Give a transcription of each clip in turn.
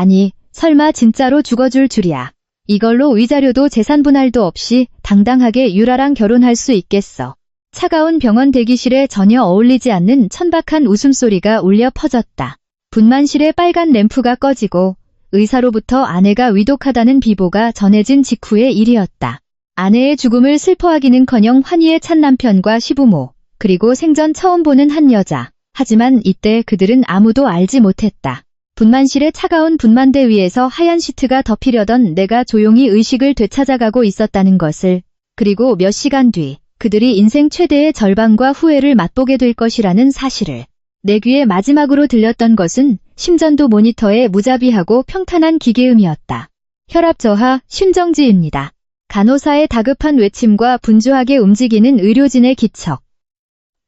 아니, 설마 진짜로 죽어줄 줄이야. 이걸로 위자료도 재산 분할도 없이 당당하게 유라랑 결혼할 수 있겠어. 차가운 병원 대기실에 전혀 어울리지 않는 천박한 웃음소리가 울려 퍼졌다. 분만실의 빨간 램프가 꺼지고 의사로부터 아내가 위독하다는 비보가 전해진 직후의 일이었다. 아내의 죽음을 슬퍼하기는커녕 환희에 찬 남편과 시부모, 그리고 생전 처음 보는 한 여자. 하지만 이때 그들은 아무도 알지 못했다. 분만실의 차가운 분만대 위에서 하얀 시트가 덮이려던 내가 조용히 의식을 되찾아가고 있었다는 것을, 그리고 몇 시간 뒤 그들이 인생 최대의 절반과 후회를 맛보게 될 것이라는 사실을. 내 귀에 마지막으로 들렸던 것은 심전도 모니터의 무자비하고 평탄한 기계음이었다. 혈압 저하, 심정지입니다. 간호사의 다급한 외침과 분주하게 움직이는 의료진의 기척.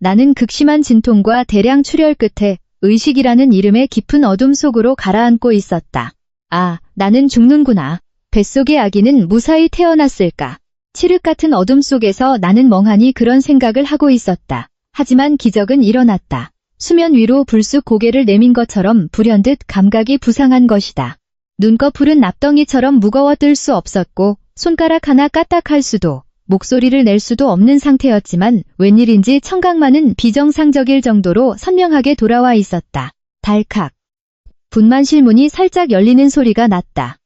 나는 극심한 진통과 대량 출혈 끝에 의식이라는 이름의 깊은 어둠 속으로 가라앉고 있었다. 아, 나는 죽는구나. 뱃속의 아기는 무사히 태어났을까? 칠흑 같은 어둠 속에서 나는 멍하니 그런 생각을 하고 있었다. 하지만 기적은 일어났다. 수면 위로 불쑥 고개를 내민 것처럼 불현듯 감각이 부상한 것이다. 눈꺼풀은 납덩이처럼 무거워 뜰 수 없었고 손가락 하나 까딱할 수도, 목소리를 낼 수도 없는 상태였지만 웬일인지 청각만은 비정상적일 정도로 선명하게 돌아와 있었다. 달칵. 분만실 문이 살짝 열리는 소리가 났다.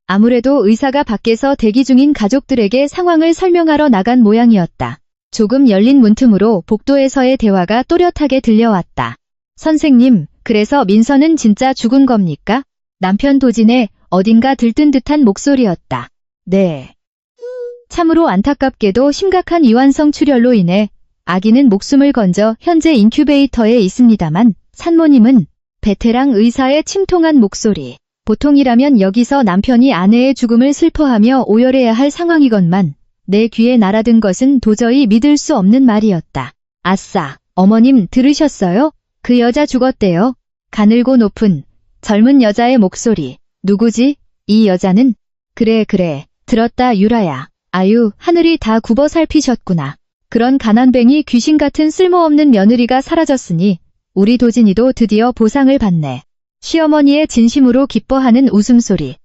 아무래도 의사가 밖에서 대기 중인 가족들에게 상황을 설명하러 나간 모양이었다. 조금 열린 문틈으로 복도에서의 대화가 또렷하게 들려왔다. 선생님, 그래서 민서는 진짜 죽은 겁니까? 남편 도진의 어딘가 들뜬 듯한 목소리였다. 네. 참으로 안타깝게도 심각한 이완성 출혈로 인해 아기는 목숨을 건져 현재 인큐베이터에 있습니다만 산모님은 베테랑 의사의 침통한 목소리. 보통이라면 여기서 남편이 아내의 죽음을 슬퍼하며 오열해야 할 상황이건만 내 귀에 날아든 것은 도저히 믿을 수 없는 말이었다. 아싸, 어머님 들으셨어요? 그 여자 죽었대요. 가늘고 높은 젊은 여자의 목소리. 누구지? 이 여자는? 그래, 들었다 유라야. 아유, 하늘이 다 굽어 살피셨구나. 그런 가난뱅이 귀신 같은 쓸모없는 며느리가 사라졌으니 우리 도진이도 드디어 보상을 받네. 시어머니의 진심으로 기뻐하는 웃음소리.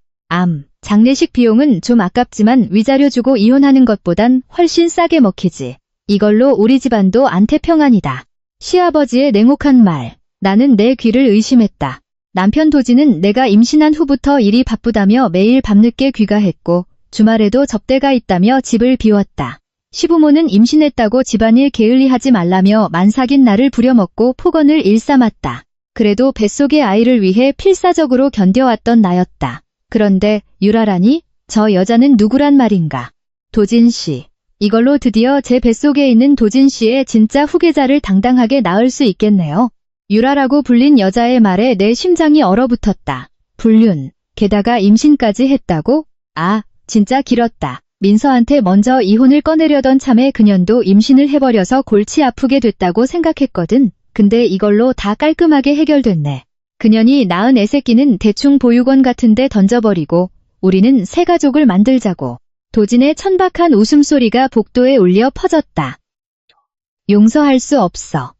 장례식 비용은 좀 아깝지만 위자료 주고 이혼하는 것보단 훨씬 싸게 먹히지. 이걸로 우리 집안도 안태평안이다. 시아버지의 냉혹한 말. 나는 내 귀를 의심했다. 남편 도진은 내가 임신한 후부터 일이 바쁘다며 매일 밤늦게 귀가했고 주말에도 접대가 있다며 집을 비웠다. 시부모는 임신했다고 집안일 게을리하지 말라며 만삭인 나를 부려먹고 폭언을 일삼았다. 그래도 뱃속의 아이를 위해 필사적으로 견뎌왔던 나였다. 그런데 유라라니? 저 여자는 누구란 말인가? 도진씨. 이걸로 드디어 제 뱃속에 있는 도진씨의 진짜 후계자를 당당하게 낳을 수 있겠네요. 유라라고 불린 여자의 말에 내 심장이 얼어붙었다. 불륜. 게다가 임신까지 했다고? 아, 진짜 길었다. 민서한테 먼저 이혼을 꺼내려던 참에 그년도 임신을 해버려서 골치 아프게 됐다고 생각했거든. 근데 이걸로 다 깔끔하게 해결됐네. 그년이 낳은 애새끼는 대충 보육원 같은데 던져버리고 우리는 새 가족을 만들자고. 도진의 천박한 웃음소리가 복도에 울려 퍼졌다. 용서할 수 없어.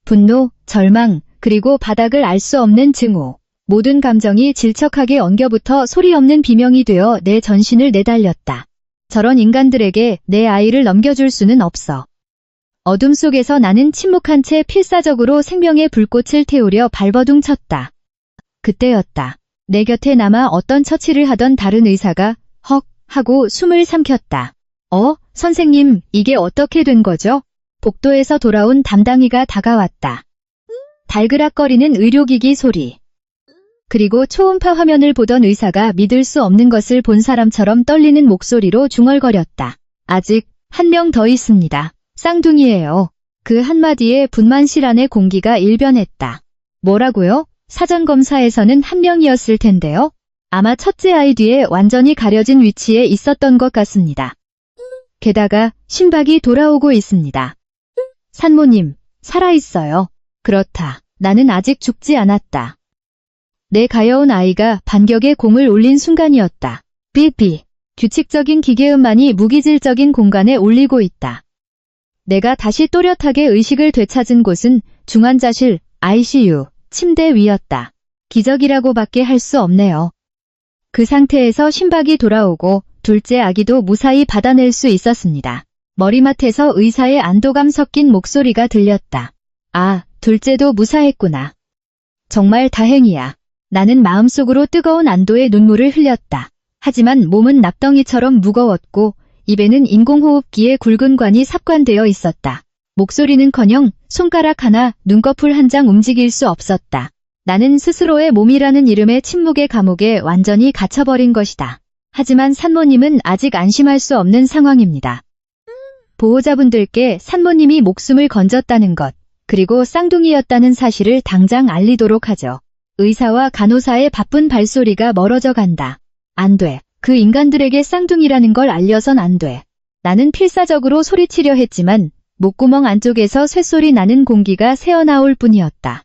분노, 절망, 그리고 바닥을 알 수 없는 증오. 모든 감정이 질척하게 엉겨붙어 소리 없는 비명이 되어 내 전신을 내달렸다. 저런 인간들에게 내 아이를 넘겨줄 수는 없어. 어둠 속에서 나는 침묵한 채 필사적으로 생명의 불꽃을 태우려 발버둥 쳤다. 그때였다. 내 곁에 남아 어떤 처치를 하던 다른 의사가 헉 하고 숨을 삼켰다. 선생님, 이게 어떻게 된 거죠? 복도에서 돌아온 담당이가 다가왔다. 달그락거리는 의료기기 소리. 그리고 초음파 화면을 보던 의사가 믿을 수 없는 것을 본 사람처럼 떨리는 목소리로 중얼거렸다. 아직 한 명 더 있습니다. 쌍둥이에요. 그 한마디에 분만실 안의 공기가 일변했다. 뭐라고요? 사전검사에서는 한 명이었을 텐데요. 아마 첫째 아이 뒤에 완전히 가려진 위치에 있었던 것 같습니다. 게다가 심박이 돌아오고 있습니다. 산모님, 살아있어요. 그렇다. 나는 아직 죽지 않았다. 내 가여운 아이가 반격의 공을 울린 순간이었다. 삐삐. 규칙적인 기계음만이 무기질적인 공간에 울리고 있다. 내가 다시 또렷하게 의식을 되찾은 곳은 중환자실, ICU, 침대 위였다. 기적이라고밖에 할 수 없네요. 그 상태에서 심박이 돌아오고 둘째 아기도 무사히 받아낼 수 있었습니다. 머리맡에서 의사의 안도감 섞인 목소리가 들렸다. 아, 둘째도 무사했구나. 정말 다행이야. 나는 마음속으로 뜨거운 안도의 눈물을 흘렸다. 하지만 몸은 납덩이처럼 무거웠고 입에는 인공호흡기의 굵은 관이 삽관되어 있었다. 목소리는커녕 손가락 하나, 눈꺼풀 한 장 움직일 수 없었다. 나는 스스로의 몸이라는 이름의 침묵의 감옥에 완전히 갇혀버린 것이다. 하지만 산모님은 아직 안심할 수 없는 상황입니다. 보호자분들께 산모님이 목숨을 건졌다는 것, 그리고 쌍둥이였다는 사실을 당장 알리도록 하죠. 의사와 간호사의 바쁜 발소리가 멀어져 간다. 안 돼. 그 인간들에게 쌍둥이라는 걸 알려선 안 돼. 나는 필사적으로 소리치려 했지만 목구멍 안쪽에서 쇳소리 나는 공기가 새어나올 뿐이었다.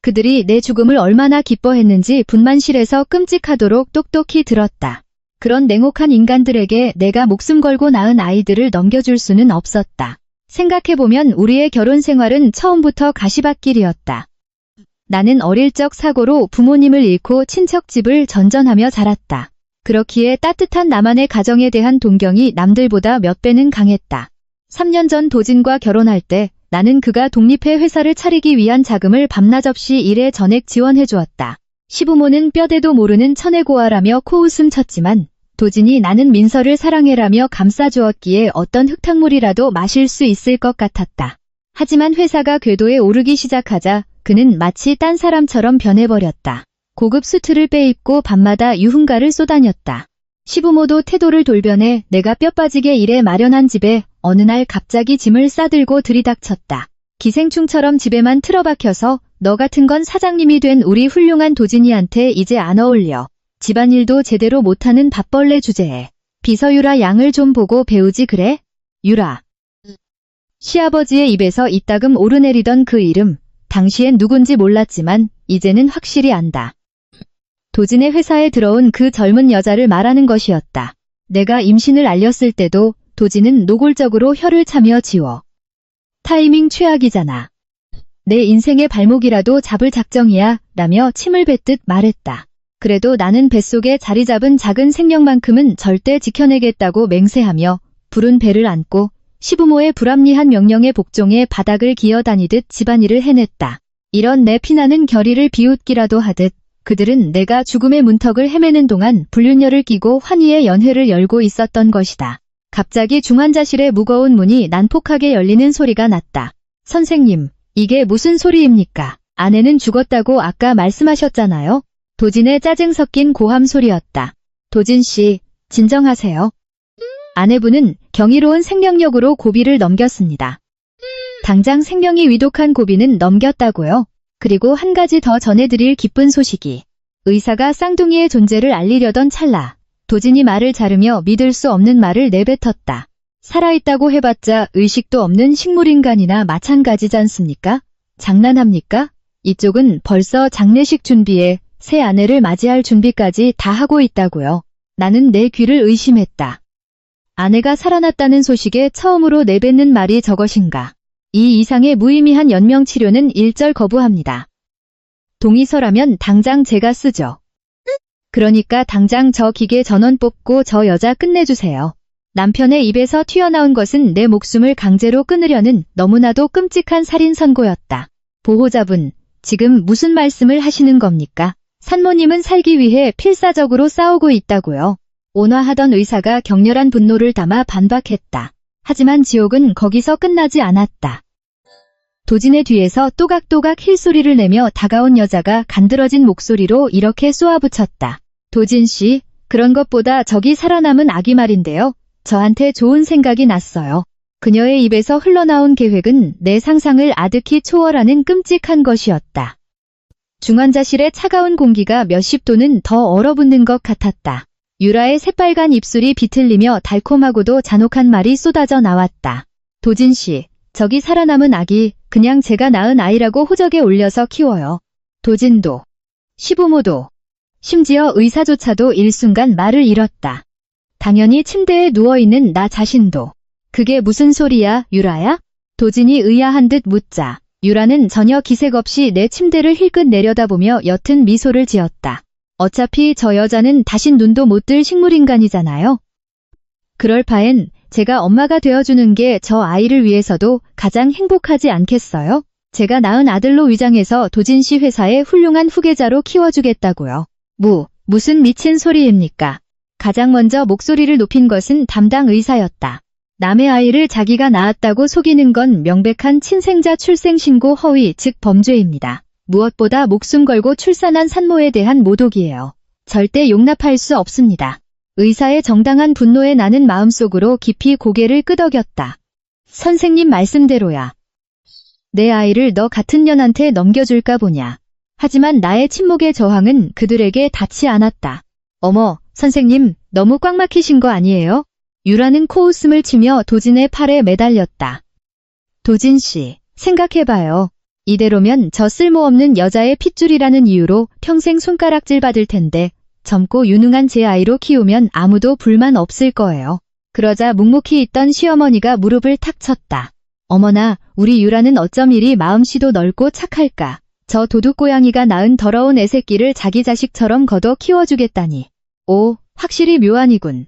그들이 내 죽음을 얼마나 기뻐했는지 분만실에서 끔찍하도록 똑똑히 들었다. 그런 냉혹한 인간들에게 내가 목숨 걸고 낳은 아이들을 넘겨줄 수는 없었다. 생각해보면 우리의 결혼 생활은 처음부터 가시밭길이었다. 나는 어릴 적 사고로 부모님을 잃고 친척집을 전전하며 자랐다. 그렇기에 따뜻한 나만의 가정에 대한 동경이 남들보다 몇 배는 강했다. 3년 전 도진과 결혼할 때 나는 그가 독립해 회사를 차리기 위한 자금을 밤낮 없이 일에 전액 지원해 주었다. 시부모는 뼈대도 모르는 천혜고아라며 코웃음 쳤지만 도진이 나는 민서를 사랑해라며 감싸주었기에 어떤 흙탕물이라도 마실 수 있을 것 같았다. 하지만 회사가 궤도에 오르기 시작하자 그는 마치 딴 사람처럼 변해버렸다. 고급 수트를 빼입고 밤마다 유흥가를 쏘다녔다. 시부모도 태도를 돌변해 내가 뼈 빠지게 일해 마련한 집에 어느 날 갑자기 짐을 싸들고 들이닥쳤다. 기생충처럼 집에만 틀어박혀서 너 같은 건 사장님이 된 우리 훌륭한 도진이한테 이제 안 어울려. 집안일도 제대로 못하는 밥벌레 주제에. 비서유라 양을 좀 보고 배우지 그래? 유라. 시아버지의 입에서 이따금 오르내리던 그 이름. 당시엔 누군지 몰랐지만 이제는 확실히 안다. 도진의 회사에 들어온 그 젊은 여자를 말하는 것이었다. 내가 임신을 알렸을 때도 도진은 노골적으로 혀를 차며 지워. 타이밍 최악이잖아. 내 인생의 발목이라도 잡을 작정이야 라며 침을 뱉듯 말했다. 그래도 나는 뱃속에 자리 잡은 작은 생명만큼은 절대 지켜내겠다고 맹세하며 부른 배를 안고 시부모의 불합리한 명령에 복종해 바닥을 기어다니듯 집안일을 해냈다. 이런 내 피나는 결의를 비웃기라도 하듯 그들은 내가 죽음의 문턱을 헤매는 동안 불륜녀를 끼고 환희의 연회를 열고 있었던 것이다. 갑자기 중환자실의 무거운 문이 난폭하게 열리는 소리가 났다. 선생님, 이게 무슨 소리입니까? 아내는 죽었다고 아까 말씀하셨잖아요. 도진의 짜증 섞인 고함 소리였다. 도진 씨, 진정하세요. 아내분은 경이로운 생명력으로 고비를 넘겼습니다. 당장 생명이 위독한 고비는 넘겼다고요. 그리고 한 가지 더 전해드릴 기쁜 소식이. 의사가 쌍둥이의 존재를 알리려던 찰나 도진이 말을 자르며 믿을 수 없는 말을 내뱉었다. 살아있다고 해봤자 의식도 없는 식물인간이나 마찬가지잖습니까? 장난합니까? 이쪽은 벌써 장례식 준비에 새 아내를 맞이할 준비까지 다 하고 있다고요. 나는 내 귀를 의심했다. 아내가 살아났다는 소식에 처음으로 내뱉는 말이 저것인가. 이 이상의 무의미한 연명치료는 일절 거부합니다. 동의서라면 당장 제가 쓰죠. 그러니까 당장 저 기계 전원 뽑고 저 여자 끝내주세요. 남편의 입에서 튀어나온 것은 내 목숨을 강제로 끊으려는 너무나도 끔찍한 살인 선고였다. 보호자분, 지금 무슨 말씀을 하시는 겁니까? 산모님은 살기 위해 필사적으로 싸우고 있다고요. 온화하던 의사가 격렬한 분노를 담아 반박했다. 하지만 지옥은 거기서 끝나지 않았다. 도진의 뒤에서 또각또각 힐소리를 내며 다가온 여자가 간드러진 목소리로 이렇게 쏘아붙였다. 도진 씨, 그런 것보다 저기 살아남은 아기 말인데요. 저한테 좋은 생각이 났어요. 그녀의 입에서 흘러나온 계획은 내 상상을 아득히 초월하는 끔찍한 것이었다. 중환자실의 차가운 공기가 몇십 도는 더 얼어붙는 것 같았다. 유라의 새빨간 입술이 비틀리며 달콤하고도 잔혹한 말이 쏟아져 나왔다. 도진 씨, 저기 살아남은 아기, 그냥 제가 낳은 아이라고 호적에 올려서 키워요. 도진도, 시부모도, 심지어 의사조차도 일순간 말을 잃었다. 당연히 침대에 누워있는 나 자신도. 그게 무슨 소리야, 유라야? 도진이 의아한 듯 묻자 유라는 전혀 기색 없이 내 침대를 힐끗 내려다보며 옅은 미소를 지었다. 어차피 저 여자는 다신 눈도 못 뜰 식물인간이잖아요. 그럴 바엔 제가 엄마가 되어주는 게 저 아이를 위해서도 가장 행복하지 않겠어요? 제가 낳은 아들로 위장해서 도진 씨 회사의 훌륭한 후계자로 키워주겠다고요. 무슨 미친 소리입니까? 가장 먼저 목소리를 높인 것은 담당 의사였다. 남의 아이를 자기가 낳았다고 속이는 건 명백한 친생자 출생신고 허위, 즉 범죄입니다. 무엇보다 목숨 걸고 출산한 산모에 대한 모독이에요. 절대 용납할 수 없습니다. 의사의 정당한 분노에 나는 마음속으로 깊이 고개를 끄덕였다. 선생님 말씀대로야. 내 아이를 너 같은 년한테 넘겨줄까 보냐. 하지만 나의 침묵의 저항은 그들에게 닿지 않았다. 어머, 선생님, 너무 꽉 막히신 거 아니에요? 유라는 코웃음을 치며 도진의 팔에 매달렸다. 도진 씨, 생각해봐요. 이대로면 저 쓸모없는 여자의 핏줄이라는 이유로 평생 손가락질 받을 텐데 젊고 유능한 제 아이로 키우면 아무도 불만 없을 거예요. 그러자 묵묵히 있던 시어머니가 무릎을 탁 쳤다. 어머나, 우리 유라는 어쩜 이리 마음씨도 넓고 착할까. 저 도둑고양이가 낳은 더러운 애새끼를 자기 자식처럼 걷어 키워주겠다니. 오, 확실히 묘안이군.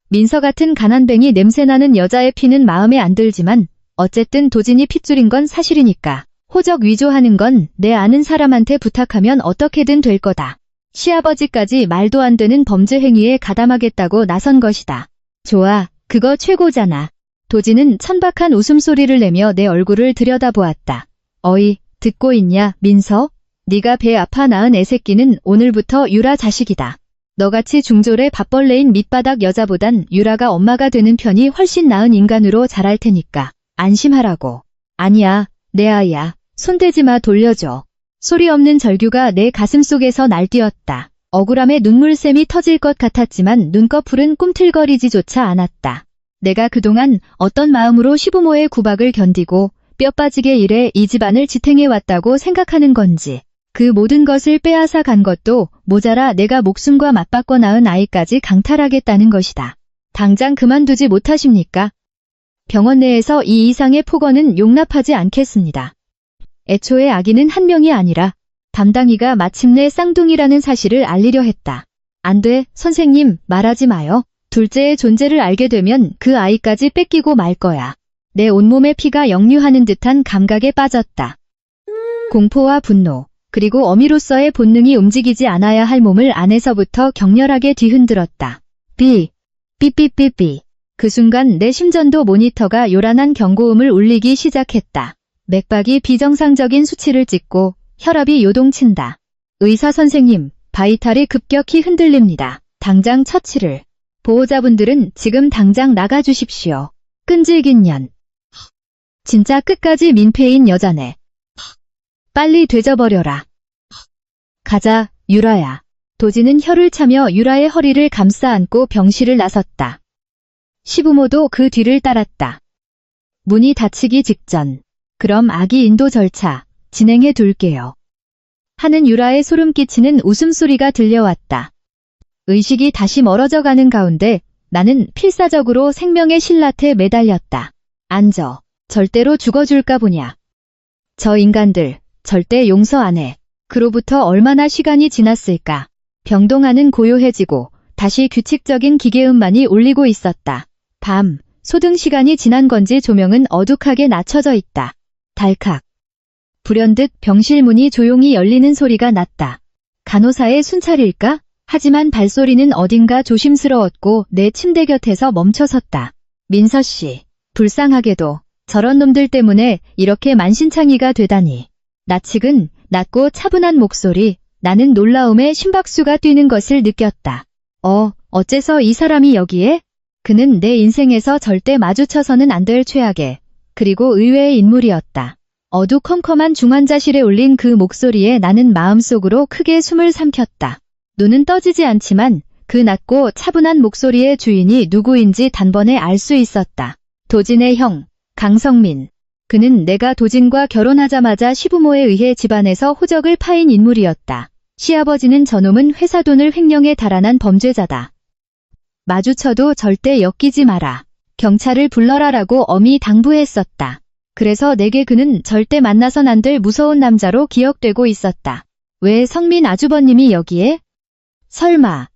민서 같은 가난뱅이 냄새나는 여자의 피는 마음에 안 들지만 어쨌든 도진이 핏줄인 건 사실이니까. 호적 위조하는 건 내 아는 사람한테 부탁하면 어떻게든 될 거다. 시아버지까지 말도 안 되는 범죄 행위에 가담하겠다고 나선 것이다. 좋아, 그거 최고잖아. 도진은 천박한 웃음소리를 내며 내 얼굴을 들여다보았다. 어이, 듣고 있냐, 민서? 네가 배 아파 낳은 애새끼는 오늘부터 유라 자식이다. 너같이 중졸의 밥벌레인 밑바닥 여자보단 유라가 엄마가 되는 편이 훨씬 나은 인간으로 자랄 테니까 안심하라고. 아니야, 내 아이야. 손대지 마, 돌려줘. 소리 없는 절규가 내 가슴속에서 날뛰었다. 억울함에 눈물샘이 터질 것 같았지만 눈꺼풀은 꿈틀거리지조차 않았다. 내가 그동안 어떤 마음으로 시부모의 구박을 견디고 뼈 빠지게 일해 이 집안을 지탱해왔다고 생각하는 건지, 그 모든 것을 빼앗아 간 것도 모자라 내가 목숨과 맞바꿔 낳은 아이까지 강탈하겠다는 것이다. 당장 그만두지 못하십니까? 병원 내에서 이 이상의 폭언은 용납하지 않겠습니다. 애초에 아기는 한 명이 아니라 담당이가 마침내 쌍둥이라는 사실을 알리려 했다. 안 돼, 선생님, 말하지 마요. 둘째의 존재를 알게 되면 그 아이까지 뺏기고 말 거야. 내 온몸의 피가 역류하는 듯한 감각에 빠졌다. 공포와 분노, 그리고 어미로서의 본능이 움직이지 않아야 할 몸을 안에서부터 격렬하게 뒤흔들었다. 삐삐삐삐. 그 순간 내 심전도 모니터가 요란한 경고음을 울리기 시작했다. 맥박이 비정상적인 수치를 찍고 혈압이 요동친다. 의사 선생님, 바이탈이 급격히 흔들립니다. 당장 처치를. 보호자분들은 지금 당장 나가주십시오. 끈질긴 년. 진짜 끝까지 민폐인 여자네. 빨리 되져버려라. 가자, 유라야. 도진은 혀를 차며 유라의 허리를 감싸 안고 병실을 나섰다. 시부모도 그 뒤를 따랐다. 문이 닫히기 직전. 그럼 아기 인도 절차 진행해 둘게요. 하는 유라의 소름 끼치는 웃음소리가 들려왔다. 의식이 다시 멀어져 가는 가운데 나는 필사적으로 생명의 신라트에 매달렸다. 앉아. 절대로 죽어줄까 보냐. 저 인간들 절대 용서 안 해. 그로부터 얼마나 시간이 지났을까. 병동안은 고요해지고 다시 규칙적인 기계음만이 울리고 있었다. 밤, 소등 시간이 지난 건지 조명은 어둑하게 낮춰져 있다. 달칵. 불현듯 병실 문이 조용히 열리는 소리가 났다. 간호사의 순찰일까? 하지만 발소리는 어딘가 조심스러웠고 내 침대 곁에서 멈춰섰다. 민서 씨, 불쌍하게도 저런 놈들 때문에 이렇게 만신창이가 되다니. 낯익은 낮고 차분한 목소리, 나는 놀라움에 심박수가 뛰는 것을 느꼈다. 어째서 이 사람이 여기에? 그는 내 인생에서 절대 마주쳐서는 안 될 최악의, 그리고 의외의 인물이었다. 어두컴컴한 중환자실에 울린 그 목소리에 나는 마음속으로 크게 숨을 삼켰다. 눈은 떠지지 않지만 그 낮고 차분한 목소리의 주인이 누구인지 단번에 알 수 있었다. 도진의 형, 강성민. 그는 내가 도진과 결혼하자마자 시부모에 의해 집안에서 호적을 파인 인물이었다. 시아버지는 저놈은 회사 돈을 횡령해 달아난 범죄자다. 마주쳐도 절대 엮이지 마라. 경찰을 불러라라고 엄히 당부했었다. 그래서 내게 그는 절대 만나선 안 될 무서운 남자로 기억되고 있었다. 왜 성민 아주버님이 여기에? 설마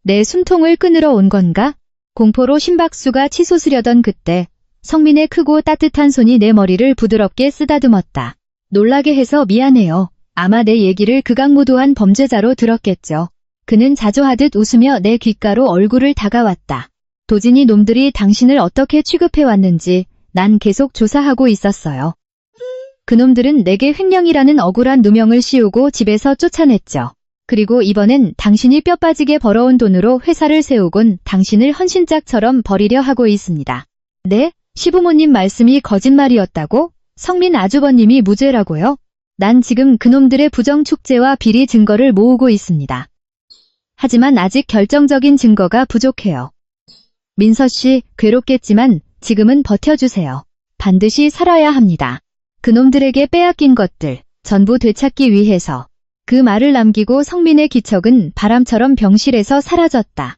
내 숨통을 끊으러 온 건가? 공포로 심박수가 치솟으려던 그때 성민의 크고 따뜻한 손이 내 머리를 부드럽게 쓰다듬었다. 놀라게 해서 미안해요. 아마 내 얘기를 극악무도한 범죄자로 들었겠죠. 그는 자조하듯 웃으며 내 귓가로 얼굴을 다가왔다. 도진이 놈들이 당신을 어떻게 취급해왔는지 난 계속 조사하고 있었어요. 그놈들은 내게 횡령이라는 억울한 누명을 씌우고 집에서 쫓아냈죠. 그리고 이번엔 당신이 뼈 빠지게 벌어온 돈으로 회사를 세우곤 당신을 헌신짝처럼 버리려 하고 있습니다. 네? 시부모님 말씀이 거짓말이었다고? 성민 아주버님이 무죄라고요? 난 지금 그놈들의 부정축제와 비리 증거를 모으고 있습니다. 하지만 아직 결정적인 증거가 부족해요. 민서 씨, 괴롭겠지만 지금은 버텨주세요. 반드시 살아야 합니다. 그놈들에게 빼앗긴 것들 전부 되찾기 위해서. 그 말을 남기고 성민의 기척은 바람처럼 병실에서 사라졌다.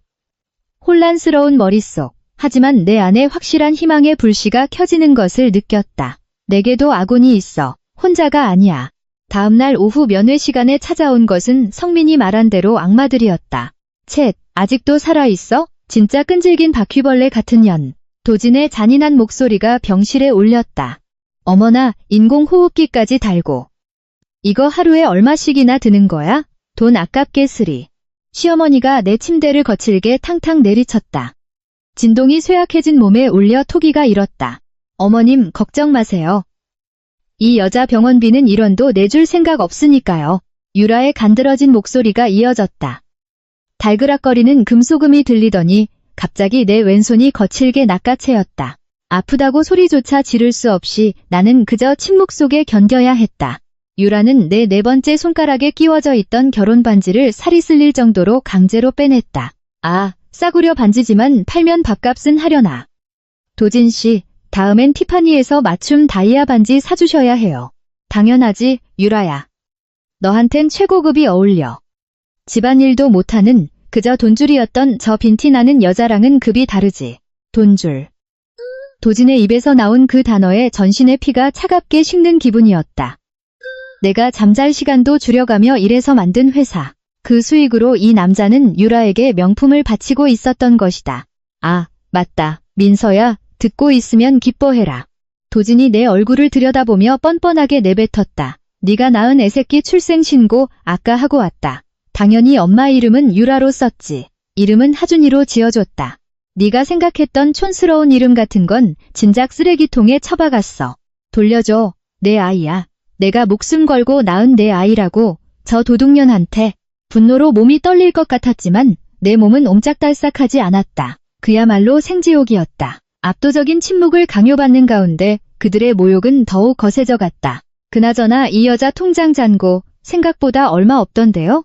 혼란스러운 머릿속, 하지만 내 안에 확실한 희망의 불씨가 켜지는 것을 느꼈다. 내게도 아군이 있어. 혼자가 아니야. 다음날 오후 면회 시간에 찾아온 것은 성민이 말한 대로 악마들이었다. 챗, 아직도 살아있어? 진짜 끈질긴 바퀴벌레 같은 년. 도진의 잔인한 목소리가 병실에 울렸다. 어머나, 인공호흡기까지 달고. 이거 하루에 얼마씩이나 드는 거야? 돈 아깝게 쓰리. 시어머니가 내 침대를 거칠게 탕탕 내리쳤다. 진동이 쇠약해진 몸에 울려 토기가 일었다. 어머님, 걱정 마세요. 이 여자 병원비는 1원도 내줄 생각 없으니까요. 유라의 간드러진 목소리가 이어졌다. 달그락거리는 금소금이 들리더니 갑자기 내 왼손이 거칠게 낚아채였다. 아프다고 소리조차 지를 수 없이 나는 그저 침묵 속에 견뎌야 했다. 유라는 내 네 번째 손가락에 끼워져 있던 결혼 반지를 살이 쓸릴 정도로 강제로 빼냈다. 아, 싸구려 반지지만 팔면 밥값은 하려나. 도진 씨, 다음엔 티파니에서 맞춤 다이아 반지 사주셔야 해요. 당연하지, 유라야. 너한텐 최고급이 어울려. 집안일도 못하는 그저 돈줄이었던 저 빈티 나는 여자랑은 급이 다르지. 돈줄. 도진의 입에서 나온 그 단어에 전신의 피가 차갑게 식는 기분이었다. 내가 잠잘 시간도 줄여가며 일해서 만든 회사. 그 수익으로 이 남자는 유라에게 명품을 바치고 있었던 것이다. 아, 맞다. 민서야, 듣고 있으면 기뻐해라. 도진이 내 얼굴을 들여다보며 뻔뻔하게 내뱉었다. 네가 낳은 애새끼 출생신고 아까 하고 왔다. 당연히 엄마 이름은 유라로 썼지. 이름은 하준이로 지어줬다. 네가 생각했던 촌스러운 이름 같은 건 진작 쓰레기통에 처박았어. 돌려줘. 내 아이야. 내가 목숨 걸고 낳은 내 아이라고. 저 도둑년한테. 분노로 몸이 떨릴 것 같았지만 내 몸은 옴짝달싹하지 않았다. 그야말로 생지옥이었다. 압도적인 침묵을 강요받는 가운데 그들의 모욕은 더욱 거세져 갔다. 그나저나 이 여자 통장 잔고 생각보다 얼마 없던데요?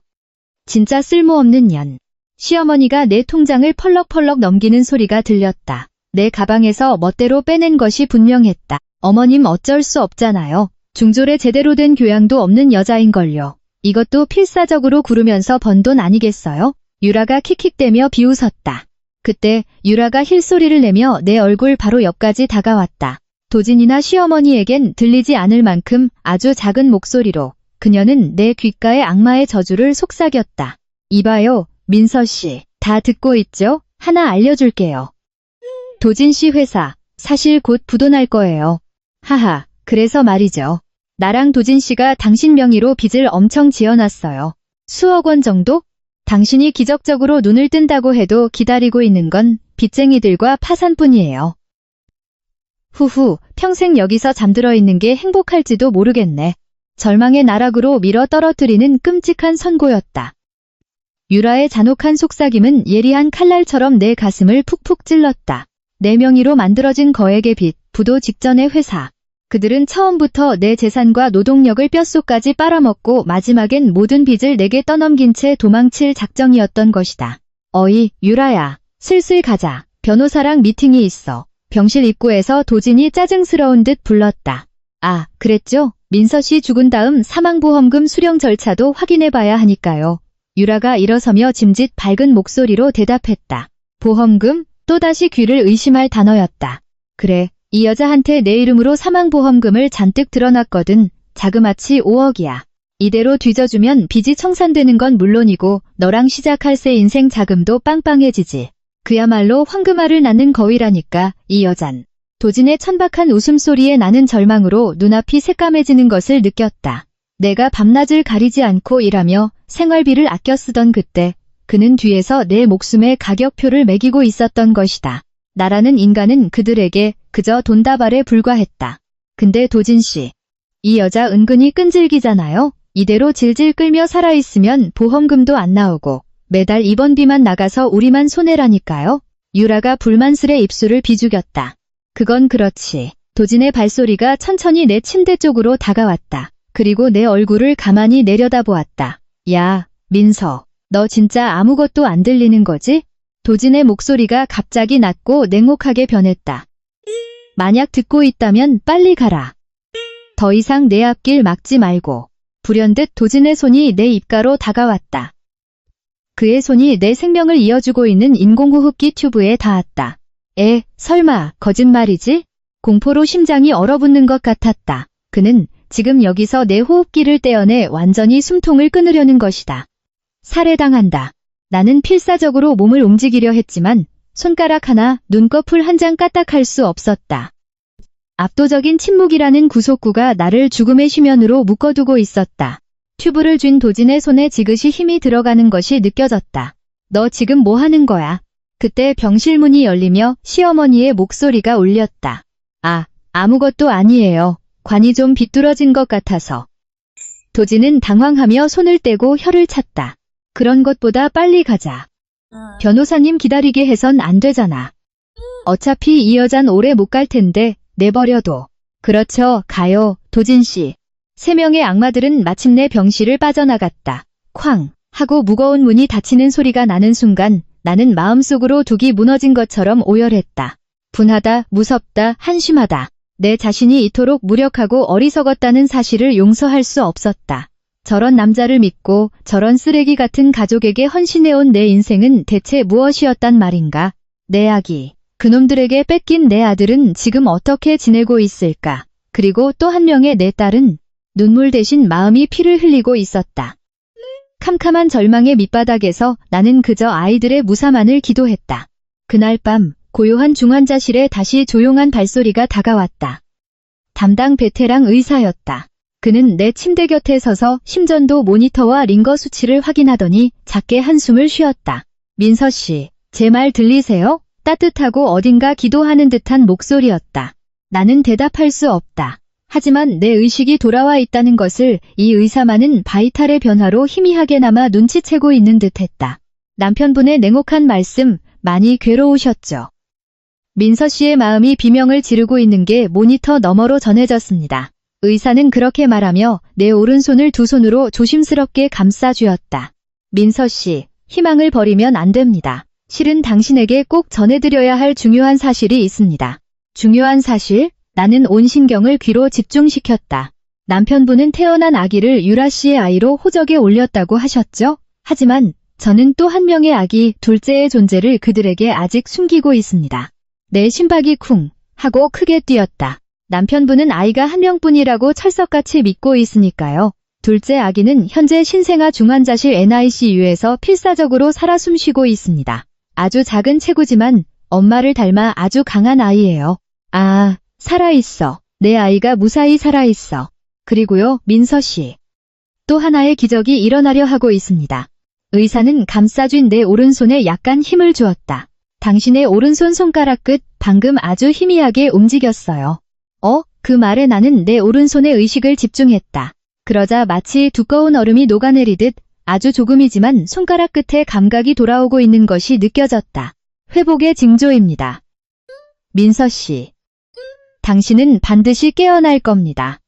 진짜 쓸모없는 년. 시어머니가 내 통장을 펄럭펄럭 넘기는 소리가 들렸다. 내 가방에서 멋대로 빼낸 것이 분명했다. 어머님 어쩔 수 없잖아요. 중졸에 제대로 된 교양도 없는 여자인걸요. 이것도 필사적으로 구르면서 번 돈 아니겠어요? 유라가 킥킥대며 비웃었다. 그때 유라가 힐소리를 내며 내 얼굴 바로 옆까지 다가왔다. 도진이나 시어머니에겐 들리지 않을 만큼 아주 작은 목소리로 그녀는 내 귓가에 악마의 저주를 속삭였다. 이봐요, 민서씨. 다 듣고 있죠? 하나 알려줄게요. 도진씨 회사, 사실 곧 부도날 거예요. 하하, 그래서 말이죠. 나랑 도진씨가 당신 명의로 빚을 엄청 지어놨어요. 수억 원 정도? 당신이 기적적으로 눈을 뜬다고 해도 기다리고 있는 건 빚쟁이들과 파산뿐이에요. 후후, 평생 여기서 잠들어 있는 게 행복할지도 모르겠네. 절망의 나락으로 밀어 떨어뜨리는 끔찍한 선고였다. 유라의 잔혹한 속삭임은 예리한 칼날처럼 내 가슴을 푹푹 찔렀다. 내 명의로 만들어진 거액의 빚, 부도 직전의 회사. 그들은 처음부터 내 재산과 노동력을 뼛속까지 빨아먹고 마지막엔 모든 빚을 내게 떠넘긴 채 도망칠 작정이었던 것이다. 어이, 유라야. 슬슬 가자. 변호사랑 미팅이 있어. 병실 입구에서 도진이 짜증스러운 듯 불렀다. 아, 그랬죠? 민서 씨 죽은 다음 사망보험금 수령 절차도 확인해봐야 하니까요. 유라가 일어서며 짐짓 밝은 목소리로 대답했다. 보험금? 또다시 귀를 의심할 단어였다. 그래, 이 여자한테 내 이름으로 사망보험금을 잔뜩 들어놨거든. 자그마치 5억이야. 이대로 뒤져주면 빚이 청산되는 건 물론이고 너랑 시작할 새 인생 자금도 빵빵해지지. 그야말로 황금알을 낳는 거위라니까 이 여잔. 도진의 천박한 웃음소리에 나는 절망으로 눈앞이 새까매지는 것을 느꼈다. 내가 밤낮을 가리지 않고 일하며 생활비를 아껴 쓰던 그때 그는 뒤에서 내 목숨에 가격표를 매기고 있었던 것이다. 나라는 인간은 그들에게 그저 돈다발에 불과했다. 근데 도진 씨, 이 여자 은근히 끈질기잖아요. 이대로 질질 끌며 살아있으면 보험금도 안 나오고 매달 입원비만 나가서 우리만 손해라니까요. 유라가 불만스레 입술을 비죽였다. 그건 그렇지. 도진의 발소리가 천천히 내 침대 쪽으로 다가왔다. 그리고 내 얼굴을 가만히 내려다보았다. 야, 민서, 너 진짜 아무것도 안 들리는 거지? 도진의 목소리가 갑자기 낮고 냉혹하게 변했다. 만약 듣고 있다면 빨리 가라. 더 이상 내 앞길 막지 말고. 불현듯 도진의 손이 내 입가로 다가왔다. 그의 손이 내 생명을 이어주고 있는 인공호흡기 튜브에 닿았다. 설마 거짓말이지? 공포로 심장이 얼어붙는 것 같았다. 그는 지금 여기서 내 호흡기를 떼어내 완전히 숨통을 끊으려는 것이다. 살해당한다. 나는 필사적으로 몸을 움직이려 했지만 손가락 하나, 눈꺼풀 한 장 까딱할 수 없었다. 압도적인 침묵이라는 구속구가 나를 죽음의 심연으로 묶어두고 있었다. 튜브를 쥔 도진의 손에 지그시 힘이 들어가는 것이 느껴졌다. 너 지금 뭐 하는 거야? 그때 병실문이 열리며 시어머니의 목소리가 울렸다. 아무것도 아니에요. 관이 좀 비뚤어진 것 같아서. 도진은 당황하며 손을 떼고 혀를 찼다. 그런 것보다 빨리 가자. 변호사님 기다리게 해선 안 되잖아. 어차피 이 여잔 오래 못 갈 텐데 내버려둬. 그렇죠, 가요, 도진 씨. 3명의 악마들은 마침내 병실을 빠져나갔다. 쾅 하고 무거운 문이 닫히는 소리가 나는 순간 나는 마음속으로 둑이 무너진 것처럼 오열했다. 분하다, 무섭다, 한심하다. 내 자신이 이토록 무력하고 어리석었다는 사실을 용서할 수 없었다. 저런 남자를 믿고 저런 쓰레기 같은 가족에게 헌신해온 내 인생은 대체 무엇이었단 말인가? 내 아기, 그놈들에게 뺏긴 내 아들은 지금 어떻게 지내고 있을까? 그리고 또 한 명의 내 딸은 눈물 대신 마음이 피를 흘리고 있었다. 캄캄한 절망의 밑바닥에서 나는 그저 아이들의 무사만을 기도했다. 그날 밤 고요한 중환자실에 다시 조용한 발소리가 다가왔다. 담당 베테랑 의사였다. 그는 내 침대 곁에 서서 심전도 모니터와 링거 수치를 확인하더니 작게 한숨을 쉬었다. 민서 씨, 제 말 들리세요? 따뜻하고 어딘가 기도하는 듯한 목소리였다. 나는 대답할 수 없다. 하지만 내 의식이 돌아와 있다는 것을 이 의사만은 바이탈의 변화로 희미하게나마 눈치채고 있는 듯했다. 남편분의 냉혹한 말씀, 많이 괴로우셨죠? 민서 씨의 마음이 비명을 지르고 있는 게 모니터 너머로 전해졌습니다. 의사는 그렇게 말하며 내 오른손을 두 손으로 조심스럽게 감싸 쥐었다. 민서 씨, 희망을 버리면 안 됩니다. 실은 당신에게 꼭 전해드려야 할 중요한 사실이 있습니다. 중요한 사실? 나는 온 신경을 귀로 집중시켰다. 남편분은 태어난 아기를 유라 씨의 아이로 호적에 올렸다고 하셨죠? 하지만 저는 또 한 명의 아기, 둘째의 존재를 그들에게 아직 숨기고 있습니다. 내 심박이 쿵 하고 크게 뛰었다. 남편분은 아이가 한 명뿐이라고 철석같이 믿고 있으니까요. 둘째 아기는 현재 신생아 중환자실 NICU에서 필사적으로 살아 숨쉬고 있습니다. 아주 작은 체구지만 엄마를 닮아 아주 강한 아이예요. 살아있어. 내 아이가 무사히 살아있어. 그리고요, 민서 씨. 또 하나의 기적이 일어나려 하고 있습니다. 의사는 감싸쥔 내 오른손에 약간 힘을 주었다. 당신의 오른손 손가락 끝 방금 아주 희미하게 움직였어요. 그 말에 나는 내 오른손에 의식을 집중했다. 그러자 마치 두꺼운 얼음이 녹아내리듯 아주 조금이지만 손가락 끝에 감각이 돌아오고 있는 것이 느껴졌다. 회복의 징조입니다. 민서 씨. 당신은 반드시 깨어날 겁니다.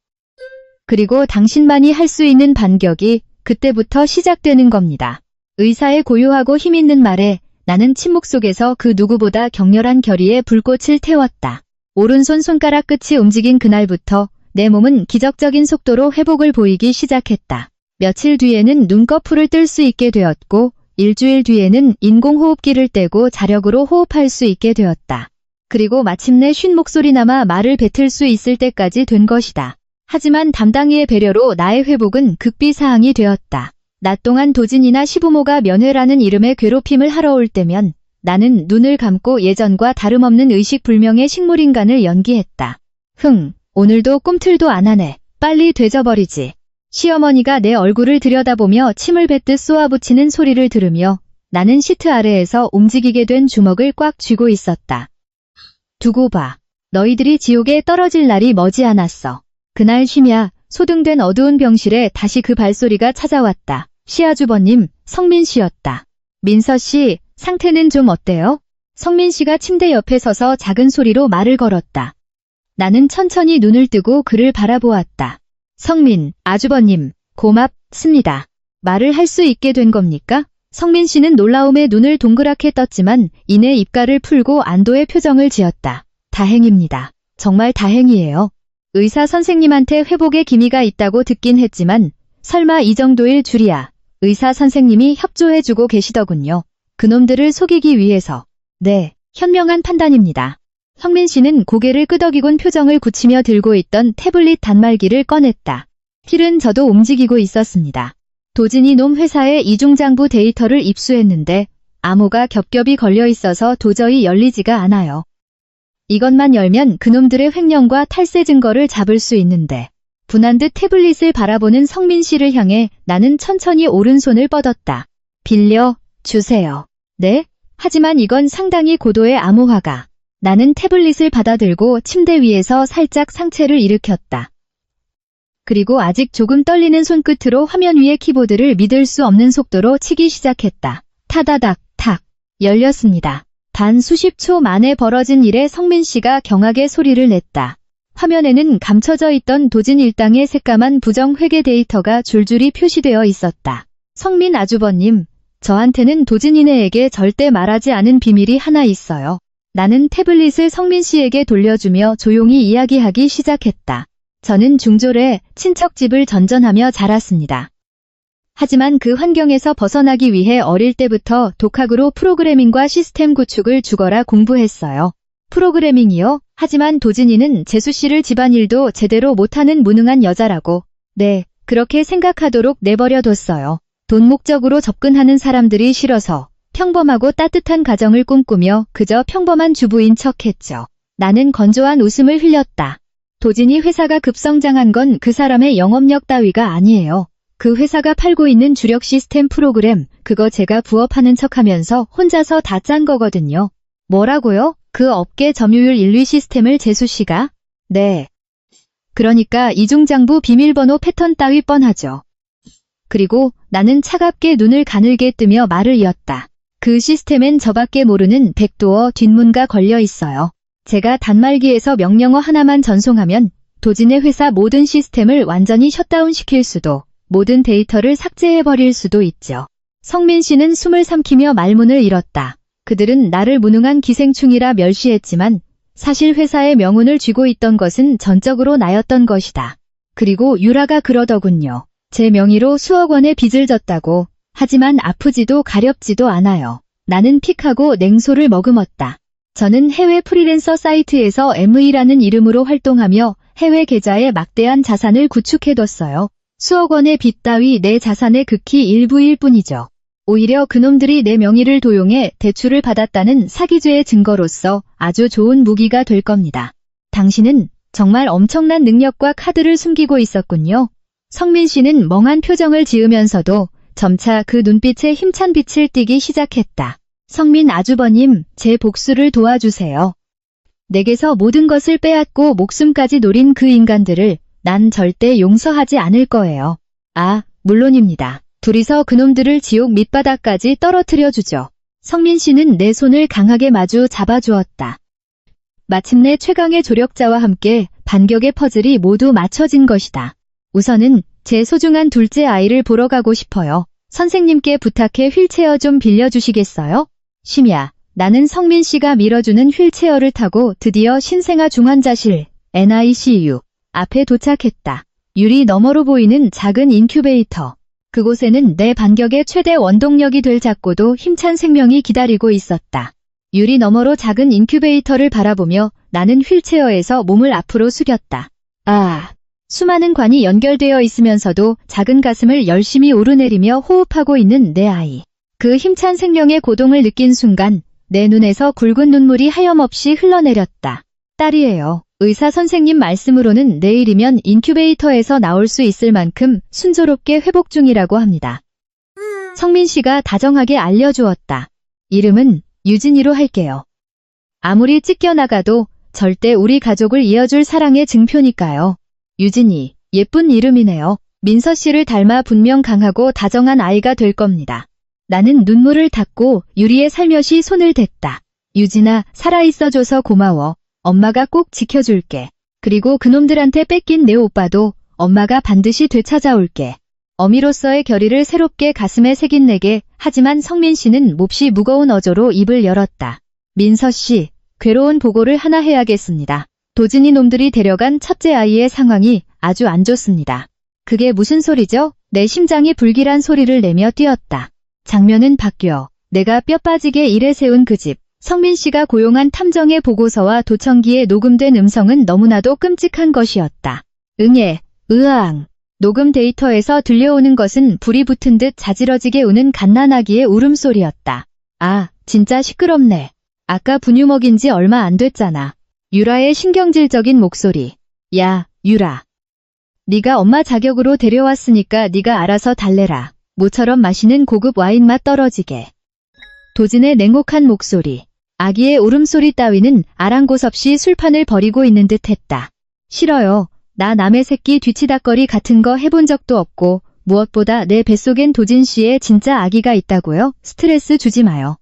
그리고 당신만이 할 수 있는 반격이 그때부터 시작되는 겁니다. 의사의 고요하고 힘있는 말에 나는 침묵 속에서 그 누구보다 격렬한 결의에 불꽃을 태웠다. 오른손 손가락 끝이 움직인 그날부터 내 몸은 기적적인 속도로 회복을 보이기 시작했다. 며칠 뒤에는 눈꺼풀을 뜰 수 있게 되었고 일주일 뒤에는 인공호흡기를 떼고 자력으로 호흡할 수 있게 되었다. 그리고 마침내 쉰 목소리나마 말을 뱉을 수 있을 때까지 된 것이다. 하지만 담당이의 배려로 나의 회복은 극비사항이 되었다. 낮 동안 도진이나 시부모가 면회라는 이름의 괴롭힘을 하러 올 때면 나는 눈을 감고 예전과 다름없는 의식불명의 식물인간을 연기했다. 오늘도 꿈틀도 안 하네. 빨리 되져버리지. 시어머니가 내 얼굴을 들여다보며 침을 뱉듯 쏘아붙이는 소리를 들으며 나는 시트 아래에서 움직이게 된 주먹을 꽉 쥐고 있었다. 두고 봐. 너희들이 지옥에 떨어질 날이 머지않았어. 그날 심야 소등된 어두운 병실에 다시 그 발소리가 찾아왔다. 시아주버님, 성민 씨였다. 민서 씨, 상태는 좀 어때요? 성민 씨가 침대 옆에 서서 작은 소리로 말을 걸었다. 나는 천천히 눈을 뜨고 그를 바라보았다. 성민, 아주버님, 고맙습니다. 말을 할 수 있게 된 겁니까? 성민 씨는 놀라움에 눈을 동그랗게 떴지만 이내 입가를 풀고 안도의 표정을 지었다. 다행입니다. 정말 다행이에요. 의사 선생님한테 회복의 기미가 있다고 듣긴 했지만 설마 이 정도일 줄이야. 의사 선생님이 협조해주고 계시더군요. 그놈들을 속이기 위해서. 네, 현명한 판단입니다. 성민 씨는 고개를 끄덕이곤 표정을 굳히며 들고 있던 태블릿 단말기를 꺼냈다. 필은 저도 움직이고 있었습니다. 도진이 놈 회사에 이중장부 데이터를 입수했는데 암호가 겹겹이 걸려 있어서 도저히 열리지가 않아요. 이것만 열면 그놈들의 횡령과 탈세 증거를 잡을 수 있는데 분한 듯 태블릿을 바라보는 성민 씨를 향해 나는 천천히 오른손을 뻗었다. 빌려 주세요. 네? 하지만 이건 상당히 고도의 암호화가. 나는 태블릿을 받아들고 침대 위에서 살짝 상체를 일으켰다. 그리고 아직 조금 떨리는 손끝으로 화면 위의 키보드를 믿을 수 없는 속도로 치기 시작했다. 타다닥 탁 열렸습니다. 단 수십 초 만에 벌어진 일에 성민 씨가 경악의 소리를 냈다. 화면에는 감춰져 있던 도진 일당의 새까만 부정 회계 데이터가 줄줄이 표시되어 있었다. 성민 아주버님, 저한테는 도진이네에게 절대 말하지 않은 비밀이 하나 있어요. 나는 태블릿을 성민 씨에게 돌려주며 조용히 이야기하기 시작했다. 저는 중졸에 친척집을 전전하며 자랐습니다. 하지만 그 환경에서 벗어나기 위해 어릴 때부터 독학으로 프로그래밍과 시스템 구축을 죽어라 공부했어요. 프로그래밍이요? 하지만 도진이는 재수 씨를 집안일도 제대로 못하는 무능한 여자라고. 네, 그렇게 생각하도록 내버려뒀어요. 돈 목적으로 접근하는 사람들이 싫어서 평범하고 따뜻한 가정을 꿈꾸며 그저 평범한 주부인 척했죠. 나는 건조한 웃음을 흘렸다. 도진이 회사가 급성장한 건 그 사람의 영업력 따위가 아니에요. 그 회사가 팔고 있는 주력 시스템 프로그램, 그거 제가 부업하는 척하면서 혼자서 다 짠 거거든요. 뭐라고요? 그 업계 점유율 1위 시스템을 재수 씨가? 네. 그러니까 이중장부 비밀번호 패턴 따위 뻔하죠. 그리고 나는 차갑게 눈을 가늘게 뜨며 말을 이었다. 그 시스템엔 저밖에 모르는 백도어 뒷문가 걸려 있어요. 제가 단말기에서 명령어 하나만 전송하면 도진의 회사 모든 시스템을 완전히 셧다운 시킬 수도, 모든 데이터를 삭제해버릴 수도 있죠. 성민 씨는 숨을 삼키며 말문을 잃었다. 그들은 나를 무능한 기생충이라 멸시했지만 사실 회사의 명운을 쥐고 있던 것은 전적으로 나였던 것이다. 그리고 유라가 그러더군요. 제 명의로 수억 원의 빚을 졌다고. 하지만 아프지도 가렵지도 않아요. 나는 픽하고 냉소를 머금었다. 저는 해외 프리랜서 사이트에서 ME라는 이름으로 활동하며 해외 계좌에 막대한 자산을 구축해뒀어요. 수억 원의 빚 따위 내 자산의 극히 일부일 뿐이죠. 오히려 그놈들이 내 명의를 도용해 대출을 받았다는 사기죄의 증거로서 아주 좋은 무기가 될 겁니다. 당신은 정말 엄청난 능력과 카드를 숨기고 있었군요. 성민 씨는 멍한 표정을 지으면서도 점차 그 눈빛에 힘찬 빛을 띠기 시작했다. 성민 아주버님, 제 복수를 도와주세요. 내게서 모든 것을 빼앗고 목숨까지 노린 그 인간들을 난 절대 용서하지 않을 거예요. 아, 물론입니다. 둘이서 그놈들을 지옥 밑바닥까지 떨어뜨려 주죠. 성민 씨는 내 손을 강하게 마주 잡아주었다. 마침내 최강의 조력자와 함께 반격의 퍼즐이 모두 맞춰진 것이다. 우선은 제 소중한 둘째 아이를 보러 가고 싶어요. 선생님께 부탁해 휠체어 좀 빌려주시겠어요? 심야, 나는 성민 씨가 밀어주는 휠체어를 타고 드디어 신생아 중환자실 NICU 앞에 도착했다. 유리 너머로 보이는 작은 인큐베이터. 그곳에는 내 반격의 최대 원동력이 될 작고도 힘찬 생명이 기다리고 있었다. 유리 너머로 작은 인큐베이터를 바라보며 나는 휠체어에서 몸을 앞으로 숙였다. 아, 수많은 관이 연결되어 있으면서도 작은 가슴을 열심히 오르내리며 호흡하고 있는 내 아이. 그 힘찬 생명의 고동을 느낀 순간 내 눈에서 굵은 눈물이 하염없이 흘러내렸다. 딸이에요. 의사 선생님 말씀으로는 내일이면 인큐베이터에서 나올 수 있을 만큼 순조롭게 회복 중이라고 합니다. 성민 씨가 다정하게 알려주었다. 이름은 유진이로 할게요. 아무리 찢겨나가도 절대 우리 가족을 이어줄 사랑의 증표니까요. 유진이, 예쁜 이름이네요. 민서 씨를 닮아 분명 강하고 다정한 아이가 될 겁니다. 나는 눈물을 닦고 유리의 살며시 손을 댔다. 유진아, 살아있어줘서 고마워. 엄마가 꼭 지켜줄게. 그리고 그놈들한테 뺏긴 내 오빠도 엄마가 반드시 되찾아올게. 어미로서의 결의를 새롭게 가슴에 새긴 내게. 하지만 성민 씨는 몹시 무거운 어조로 입을 열었다. 민서 씨, 괴로운 보고를 하나 해야겠습니다. 도진이 놈들이 데려간 첫째 아이의 상황이 아주 안 좋습니다. 그게 무슨 소리죠? 내 심장이 불길한 소리를 내며 뛰었다. 장면은 바뀌어 내가 뼈 빠지게 일에 세운 그 집. 성민 씨가 고용한 탐정의 보고서와 도청기에 녹음된 음성은 너무나도 끔찍한 것이었다. 응애, 으앙. 녹음 데이터에서 들려오는 것은 불이 붙은 듯 자지러지게 우는 갓난아기의 울음소리였다. 아, 진짜 시끄럽네. 아까 분유 먹인 지 얼마 안 됐잖아. 유라의 신경질적인 목소리. 야, 유라. 네가 엄마 자격으로 데려왔으니까 네가 알아서 달래라. 모처럼 마시는 고급 와인 맛 떨어지게. 도진의 냉혹한 목소리. 아기의 울음소리 따위는 아랑곳없이 술판을 벌이고 있는 듯 했다. 싫어요. 나 남의 새끼 뒤치다꺼리 같은 거 해본 적도 없고 무엇보다 내 뱃속엔 도진 씨의 진짜 아기가 있다고요? 스트레스 주지 마요.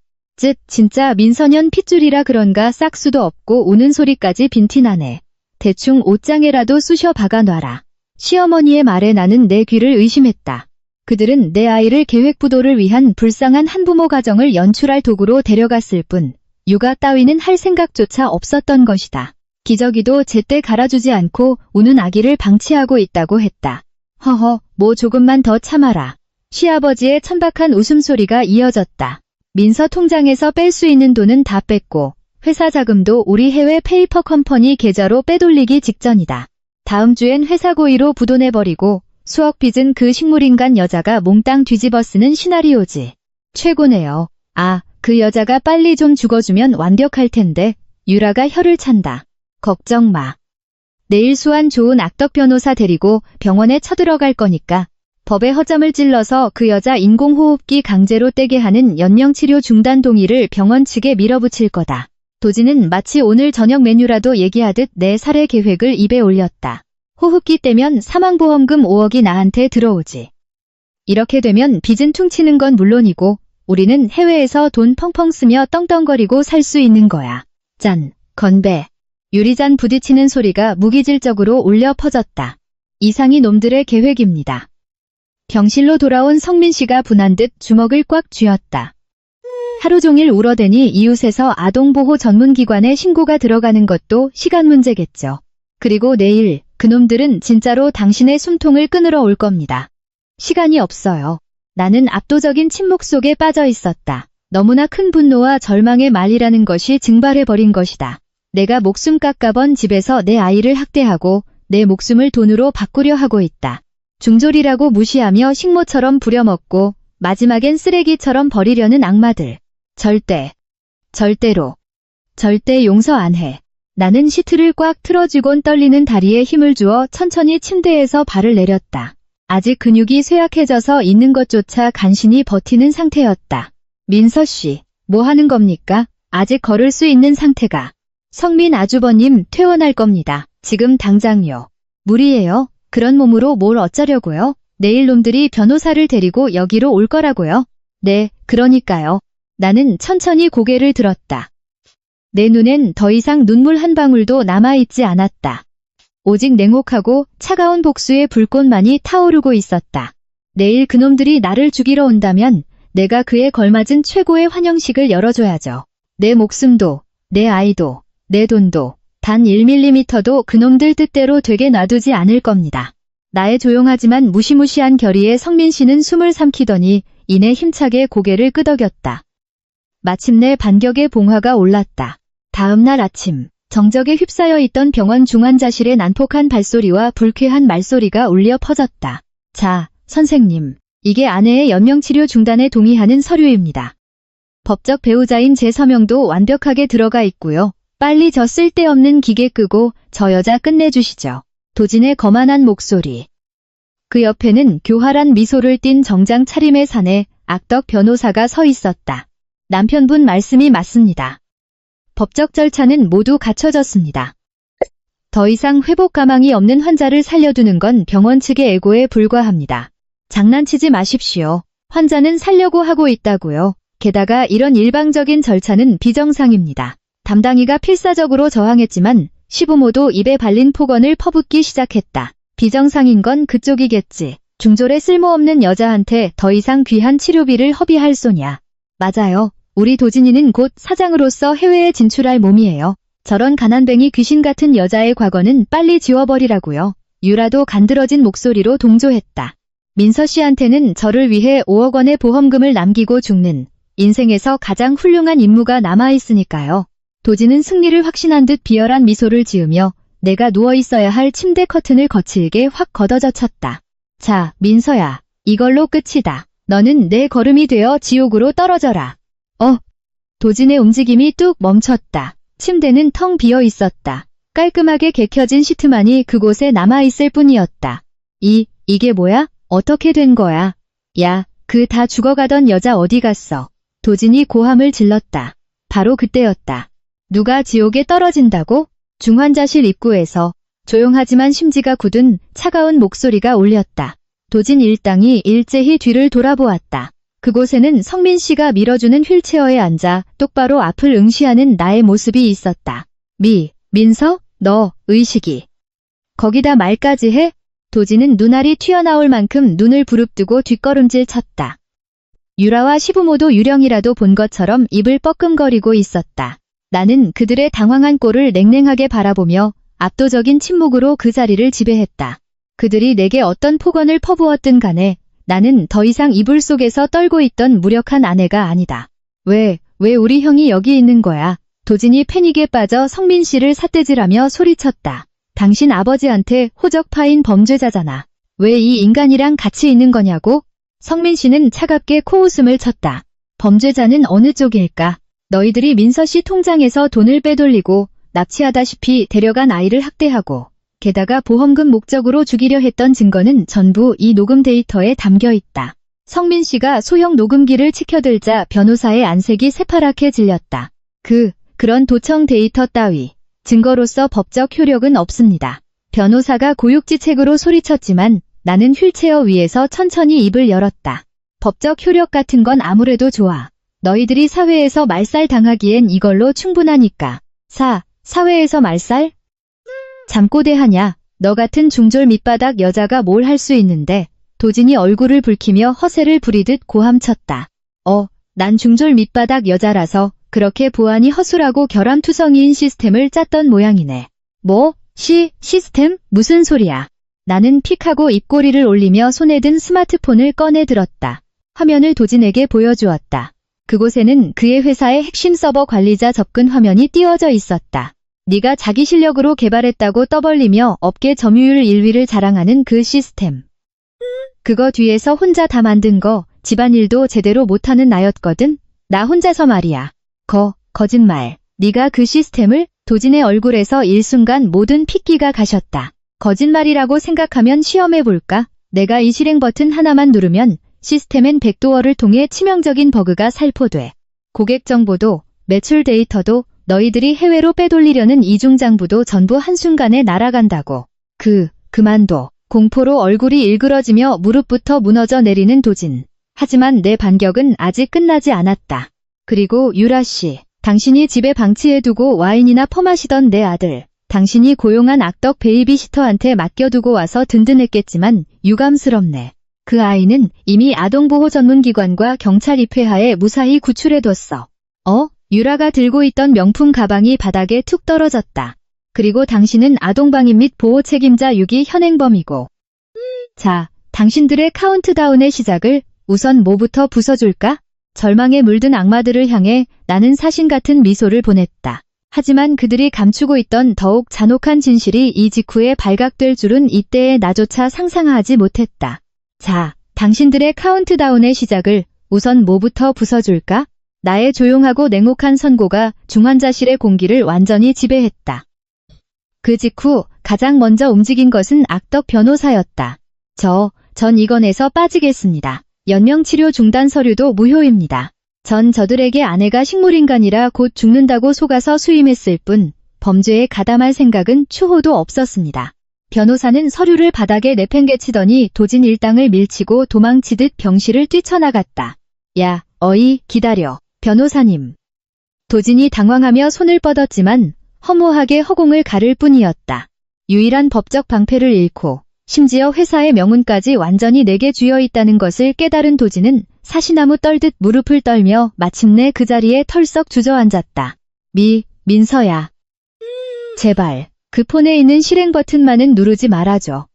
진짜 민서년 핏줄이라 그런가 싹수도 없고 우는 소리까지 빈티나네. 대충 옷장에라도 쑤셔 박아놔라. 시어머니의 말에 나는 내 귀를 의심했다. 그들은 내 아이를 계획부도를 위한 불쌍한 한부모 가정을 연출할 도구로 데려갔을 뿐 육아 따위는 할 생각조차 없었던 것이다. 기저귀도 제때 갈아주지 않고 우는 아기를 방치하고 있다고 했다. 허허, 뭐 조금만 더 참아라. 시아버지의 천박한 웃음소리가 이어졌다. 민서 통장에서 뺄 수 있는 돈은 다 뺐고 회사 자금도 우리 해외 페이퍼 컴퍼니 계좌로 빼돌리기 직전이다. 다음 주엔 회사 고의로 부도내버리고 수억 빚은 그 식물인간 여자가 몽땅 뒤집어 쓰는 시나리오지. 최고네요. 아, 그 여자가 빨리 좀 죽어주면 완벽할 텐데. 유라가 혀를 찬다. 걱정 마. 내일 수완 좋은 악덕 변호사 데리고 병원에 쳐들어갈 거니까 법에 허점을 찔러서 그 여자 인공호흡기 강제로 떼게 하는 연명치료 중단 동의를 병원 측에 밀어붙일 거다. 도진은 마치 오늘 저녁 메뉴라도 얘기하듯 내 살해 계획을 입에 올렸다. 호흡기 떼면 사망보험금 5억이 나한테 들어오지. 이렇게 되면 빚은 퉁치는 건 물론이고 우리는 해외에서 돈 펑펑 쓰며 떵떵거리고 살 수 있는 거야. 짠, 건배. 유리잔 부딪히는 소리가 무기질적으로 울려 퍼졌다. 이상이 놈들의 계획입니다. 병실로 돌아온 성민 씨가 분한 듯 주먹을 꽉 쥐었다. 하루 종일 울어대니 이웃에서 아동보호 전문기관에 신고가 들어가는 것도 시간 문제겠죠. 그리고 내일 그놈들은 진짜로 당신의 숨통을 끊으러 올 겁니다. 시간이 없어요. 나는 압도적인 침묵 속에 빠져 있었다. 너무나 큰 분노와 절망의 말이라는 것이 증발해버린 것이다. 내가 목숨 깎아번 집에서 내 아이를 학대하고 내 목숨을 돈으로 바꾸려 하고 있다. 중졸이라고 무시하며 식모처럼 부려먹고 마지막엔 쓰레기처럼 버리려는 악마들. 절대로, 절대 용서 안 해. 나는 시트를 꽉 틀어쥐곤 떨리는 다리에 힘을 주어 천천히 침대에서 발을 내렸다. 아직 근육이 쇠약해져서 있는 것조차 간신히 버티는 상태였다. 민서 씨, 뭐 하는 겁니까? 아직 걸을 수 있는 상태가. 성민 아주버님 퇴원할 겁니다. 지금 당장요. 무리예요. 그런 몸으로 뭘 어쩌려고요? 내일 놈들이 변호사를 데리고 여기로 올 거라고요? 네, 그러니까요. 나는 천천히 고개를 들었다. 내 눈엔 더 이상 눈물 한 방울도 남아있지 않았다. 오직 냉혹하고 차가운 복수의 불꽃만이 타오르고 있었다. 내일 그놈들이 나를 죽이러 온다면 내가 그에 걸맞은 최고의 환영식을 열어줘야죠. 내 목숨도, 내 아이도, 내 돈도, 단 1mm도 그놈들 뜻대로 되게 놔두지 않을 겁니다. 나의 조용하지만 무시무시한 결의에 성민 씨는 숨을 삼키더니 이내 힘차게 고개를 끄덕였다. 마침내 반격의 봉화가 올랐다. 다음 날 아침, 정적에 휩싸여 있던 병원 중환자실에 난폭한 발소리와 불쾌한 말소리가 울려 퍼졌다. 자, 선생님. 이게 아내의 연명치료 중단에 동의하는 서류입니다. 법적 배우자인 제 서명도 완벽하게 들어가 있고요. 빨리 저 쓸데없는 기계 끄고 저 여자 끝내주시죠. 도진의 거만한 목소리. 그 옆에는 교활한 미소를 띤 정장 차림의 사내 악덕 변호사가 서 있었다. 남편분 말씀이 맞습니다. 법적 절차는 모두 갖춰졌습니다. 더 이상 회복 가망이 없는 환자를 살려두는 건 병원 측의 애고에 불과합니다. 장난치지 마십시오. 환자는 살려고 하고 있다고요. 게다가 이런 일방적인 절차는 비정상입니다. 담당이가 필사적으로 저항했지만 시부모도 입에 발린 폭언을 퍼붓기 시작했다. 비정상인 건 그쪽이겠지. 중졸의 쓸모없는 여자한테 더 이상 귀한 치료비를 허비할 소냐. 맞아요. 우리 도진이는 곧 사장으로서 해외에 진출할 몸이에요. 저런 가난뱅이 귀신 같은 여자의 과거는 빨리 지워버리라고요. 유라도 간드러진 목소리로 동조했다. 민서 씨한테는 저를 위해 5억 원의 보험금을 남기고 죽는 인생에서 가장 훌륭한 임무가 남아있으니까요. 도진은 승리를 확신한 듯 비열한 미소를 지으며 내가 누워있어야 할 침대 커튼을 거칠게 확 걷어젖혔다. 자, 민서야. 이걸로 끝이다. 너는 내 거름이 되어 지옥으로 떨어져라. 도진의 움직임이 뚝 멈췄다. 침대는 텅 비어 있었다. 깔끔하게 개켜진 시트만이 그곳에 남아있을 뿐이었다. 이게 뭐야? 어떻게 된 거야? 야, 그 다 죽어가던 여자 어디 갔어? 도진이 고함을 질렀다. 바로 그때였다. 누가 지옥에 떨어진다고? 중환자실 입구에서 조용하지만 심지가 굳은 차가운 목소리가 울렸다. 도진 일당이 일제히 뒤를 돌아보았다. 그곳에는 성민 씨가 밀어주는 휠체어에 앉아 똑바로 앞을 응시하는 나의 모습이 있었다. 민서? 너 의식이. 거기다 말까지 해? 도진은 눈알이 튀어나올 만큼 눈을 부릅뜨고 뒷걸음질 쳤다. 유라와 시부모도 유령이라도 본 것처럼 입을 뻐끔거리고 있었다. 나는 그들의 당황한 꼴을 냉랭하게 바라보며 압도적인 침묵으로 그 자리를 지배했다. 그들이 내게 어떤 폭언을 퍼부었든 간에 나는 더 이상 이불 속에서 떨고 있던 무력한 아내가 아니다. 왜 우리 형이 여기 있는 거야? 도진이 패닉에 빠져 성민 씨를 삿대질하며 소리쳤다. 당신 아버지한테 호적 파인 범죄자잖아. 왜 이 인간이랑 같이 있는 거냐고? 성민 씨는 차갑게 코웃음을 쳤다. 범죄자는 어느 쪽일까? 너희들이 민서 씨 통장에서 돈을 빼돌리고 납치하다시피 데려간 아이를 학대하고 게다가 보험금 목적으로 죽이려 했던 증거는 전부 이 녹음 데이터에 담겨 있다. 성민 씨가 소형 녹음기를 치켜들자 변호사의 안색이 새파랗게 질렸다. 그런 도청 데이터 따위 증거로서 법적 효력은 없습니다. 변호사가 고육지책으로 소리쳤지만 나는 휠체어 위에서 천천히 입을 열었다. 법적 효력 같은 건 아무래도 좋아. 너희들이 사회에서 말살 당하기엔 이걸로 충분하니까. 사회에서 말살? 잠꼬대하냐. 너 같은 중졸 밑바닥 여자가 뭘 할 수 있는데. 도진이 얼굴을 붉히며 허세를 부리듯 고함쳤다. 난 중졸 밑바닥 여자라서 그렇게 보안이 허술하고 결함투성이인 시스템을 짰던 모양이네. 뭐? 시스템? 무슨 소리야? 나는 픽하고 입꼬리를 올리며 손에 든 스마트폰을 꺼내 들었다. 화면을 도진에게 보여주었다. 그곳에는 그의 회사의 핵심 서버 관리자 접근 화면이 띄워져 있었다. 네가 자기 실력으로 개발했다고 떠벌리며 업계 점유율 1위를 자랑하는 그 시스템. 그거 뒤에서 혼자 다 만든 거, 집안일도 제대로 못하는 나였거든. 나 혼자서 말이야. 거짓말. 네가 그 시스템을? 도진의 얼굴에서 일순간 모든 핏기가 가셨다. 거짓말이라고 생각하면 시험해볼까? 내가 이 실행 버튼 하나만 누르면 시스템엔 백도어를 통해 치명적인 버그가 살포돼. 고객 정보도, 매출 데이터도, 너희들이 해외로 빼돌리려는 이중장부도 전부 한순간에 날아간다고. 그만둬. 공포로 얼굴이 일그러지며 무릎부터 무너져 내리는 도진. 하지만 내 반격은 아직 끝나지 않았다. 그리고 유라 씨, 당신이 집에 방치해두고 와인이나 퍼마시던 내 아들, 당신이 고용한 악덕 베이비시터한테 맡겨두고 와서 든든했겠지만 유감스럽네. 그 아이는 이미 아동보호 전문기관과 경찰 입회하에 무사히 구출해뒀어. 유라가 들고 있던 명품 가방이 바닥에 툭 떨어졌다. 그리고 당신은 아동방임 및 보호 책임자 유기 현행범이고. 자, 당신들의 카운트다운의 시작을 우선 뭐부터 부숴줄까? 절망에 물든 악마들을 향해 나는 사신 같은 미소를 보냈다. 하지만 그들이 감추고 있던 더욱 잔혹한 진실이 이 직후에 발각될 줄은 이때의 나조차 상상하지 못했다. 자, 당신들의 카운트다운의 시작을 우선 뭐부터 부숴줄까? 나의 조용하고 냉혹한 선고가 중환자실의 공기를 완전히 지배했다. 그 직후 가장 먼저 움직인 것은 악덕 변호사였다. 전 이건에서 빠지겠습니다. 연명치료 중단 서류도 무효입니다. 전 저들에게 아내가 식물인간이라 곧 죽는다고 속아서 수임했을 뿐 범죄에 가담할 생각은 추호도 없었습니다. 변호사는 서류를 바닥에 내팽개치더니 도진 일당을 밀치고 도망치듯 병실을 뛰쳐나갔다. 야, 어이, 기다려. 변호사님. 도진이 당황하며 손을 뻗었지만 허무하게 허공을 가를 뿐이었다. 유일한 법적 방패를 잃고 심지어 회사의 명운까지 완전히 내게 쥐어 있다는 것을 깨달은 도진은 사시나무 떨듯 무릎을 떨며 마침내 그 자리에 털썩 주저앉았다. 민서야. 제발, 그 폰에 있는 실행 버튼만은 누르지 말아줘.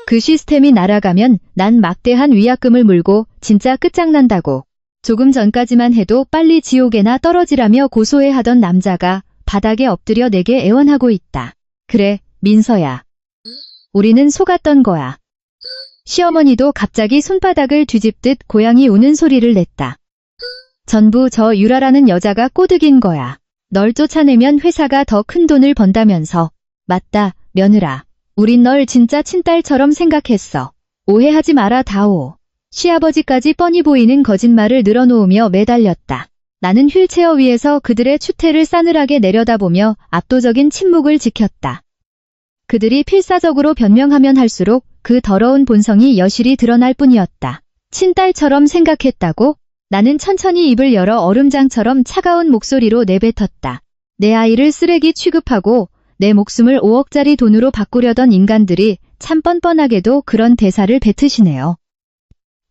그 시스템이 날아가면 난 막대한 위약금을 물고 진짜 끝장난다고. 조금 전까지만 해도 빨리 지옥에나 떨어지라며 고소해하던 남자가 바닥에 엎드려 내게 애원하고 있다. 그래, 민서야. 우리는 속았던 거야. 시어머니도 갑자기 손바닥을 뒤집듯 고양이 우는 소리를 냈다. 전부 저 유라라는 여자가 꼬드긴 거야. 널 쫓아내면 회사가 더 큰 돈을 번다면서. 맞다, 며느라. 우린 널 진짜 친딸처럼 생각했어. 오해하지 마라 다오. 시아버지까지 뻔히 보이는 거짓말을 늘어놓으며 매달렸다. 나는 휠체어 위에서 그들의 추태를 싸늘하게 내려다보며 압도적인 침묵을 지켰다. 그들이 필사적으로 변명하면 할수록 그 더러운 본성이 여실히 드러날 뿐이었다. 친딸처럼 생각했다고? 나는 천천히 입을 열어 얼음장처럼 차가운 목소리로 내뱉었다. 내 아이를 쓰레기 취급하고 내 목숨을 5억짜리 돈으로 바꾸려던 인간들이 참 뻔뻔하게도 그런 대사를 뱉으시네요.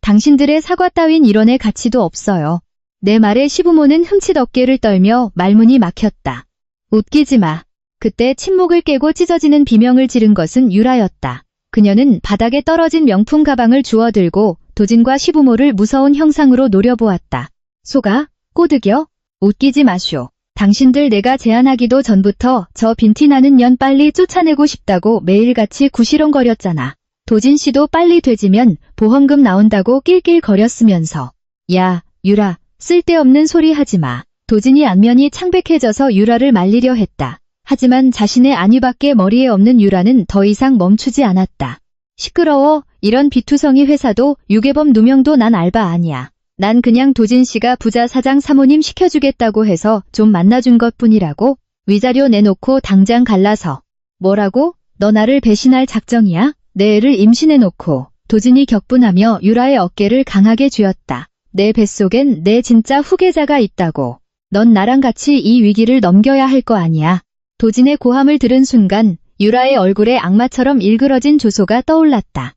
당신들의 사과 따윈 일원의 가치도 없어요. 내 말에 시부모는 흠칫 어깨를 떨며 말문이 막혔다. 웃기지 마. 그때 침묵을 깨고 찢어지는 비명을 지른 것은 유라였다. 그녀는 바닥에 떨어진 명품 가방을 주워들고 도진과 시부모를 무서운 형상으로 노려보았다. 속아? 꼬드겨? 웃기지 마쇼. 당신들 내가 제안하기도 전부터 저 빈티나는 년 빨리 쫓아내고 싶다고 매일같이 구시렁거렸잖아. 도진 씨도 빨리 되지면 보험금 나온다고 낄낄거렸으면서. 야, 유라, 쓸데없는 소리 하지 마. 도진이 안면이 창백해져서 유라를 말리려 했다. 하지만 자신의 안위밖에 머리에 없는 유라는 더 이상 멈추지 않았다. 시끄러워. 이런 비투성이 회사도 유괴범 누명도 난 알바 아니야. 난 그냥 도진 씨가 부자 사장 사모님 시켜주겠다고 해서 좀 만나준 것뿐이라고. 위자료 내놓고 당장 갈라서. 뭐라고? 너 나를 배신할 작정이야? 내 애를 임신해놓고. 도진이 격분하며 유라의 어깨를 강하게 쥐었다. 내 뱃속엔 내 진짜 후계자가 있다고. 넌 나랑 같이 이 위기를 넘겨야 할 거 아니야. 도진의 고함을 들은 순간 유라의 얼굴에 악마처럼 일그러진 조소가 떠올랐다.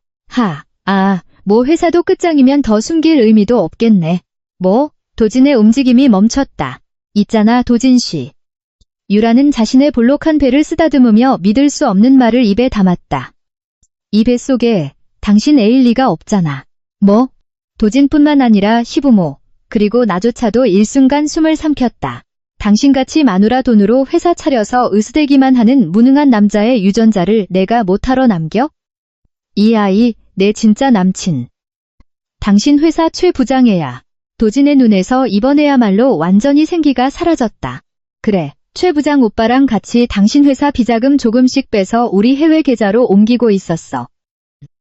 뭐 회사도 끝장이면 더 숨길 의미도 없겠네. 뭐? 도진의 움직임이 멈췄다. 있잖아 도진 씨. 유라는 자신의 볼록한 배를 쓰다듬으며 믿을 수 없는 말을 입에 담았다. 이 뱃속에 당신 애일 리가 없잖아. 뭐? 도진뿐만 아니라 시부모, 그리고 나조차도 일순간 숨을 삼켰다. 당신같이 마누라 돈으로 회사 차려서 으스대기만 하는 무능한 남자의 유전자를 내가 못하러 남겨? 이 아이, 내 진짜 남친. 당신 회사 최 부장애야. 도진의 눈에서 이번에야말로 완전히 생기가 사라졌다. 그래, 최 부장 오빠랑 같이 당신 회사 비자금 조금씩 빼서 우리 해외 계좌로 옮기고 있었어.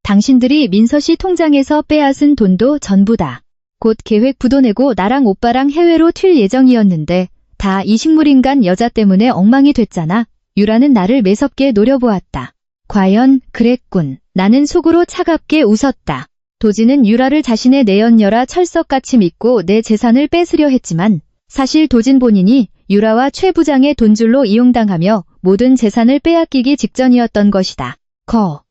당신들이 민서 씨 통장에서 빼앗은 돈도 전부다. 곧 계획 부도 내고 나랑 오빠랑 해외로 튈 예정이었는데 다 이 식물인간 여자 때문에 엉망이 됐잖아. 유라는 나를 매섭게 노려보았다. 과연 그랬군. 나는 속으로 차갑게 웃었다. 도진은 유라를 자신의 내연녀라 철석같이 믿고 내 재산을 뺏으려 했지만 사실 도진 본인이 유라와 최 부장의 돈줄로 이용당하며 모든 재산을 빼앗기기 직전이었던 것이다.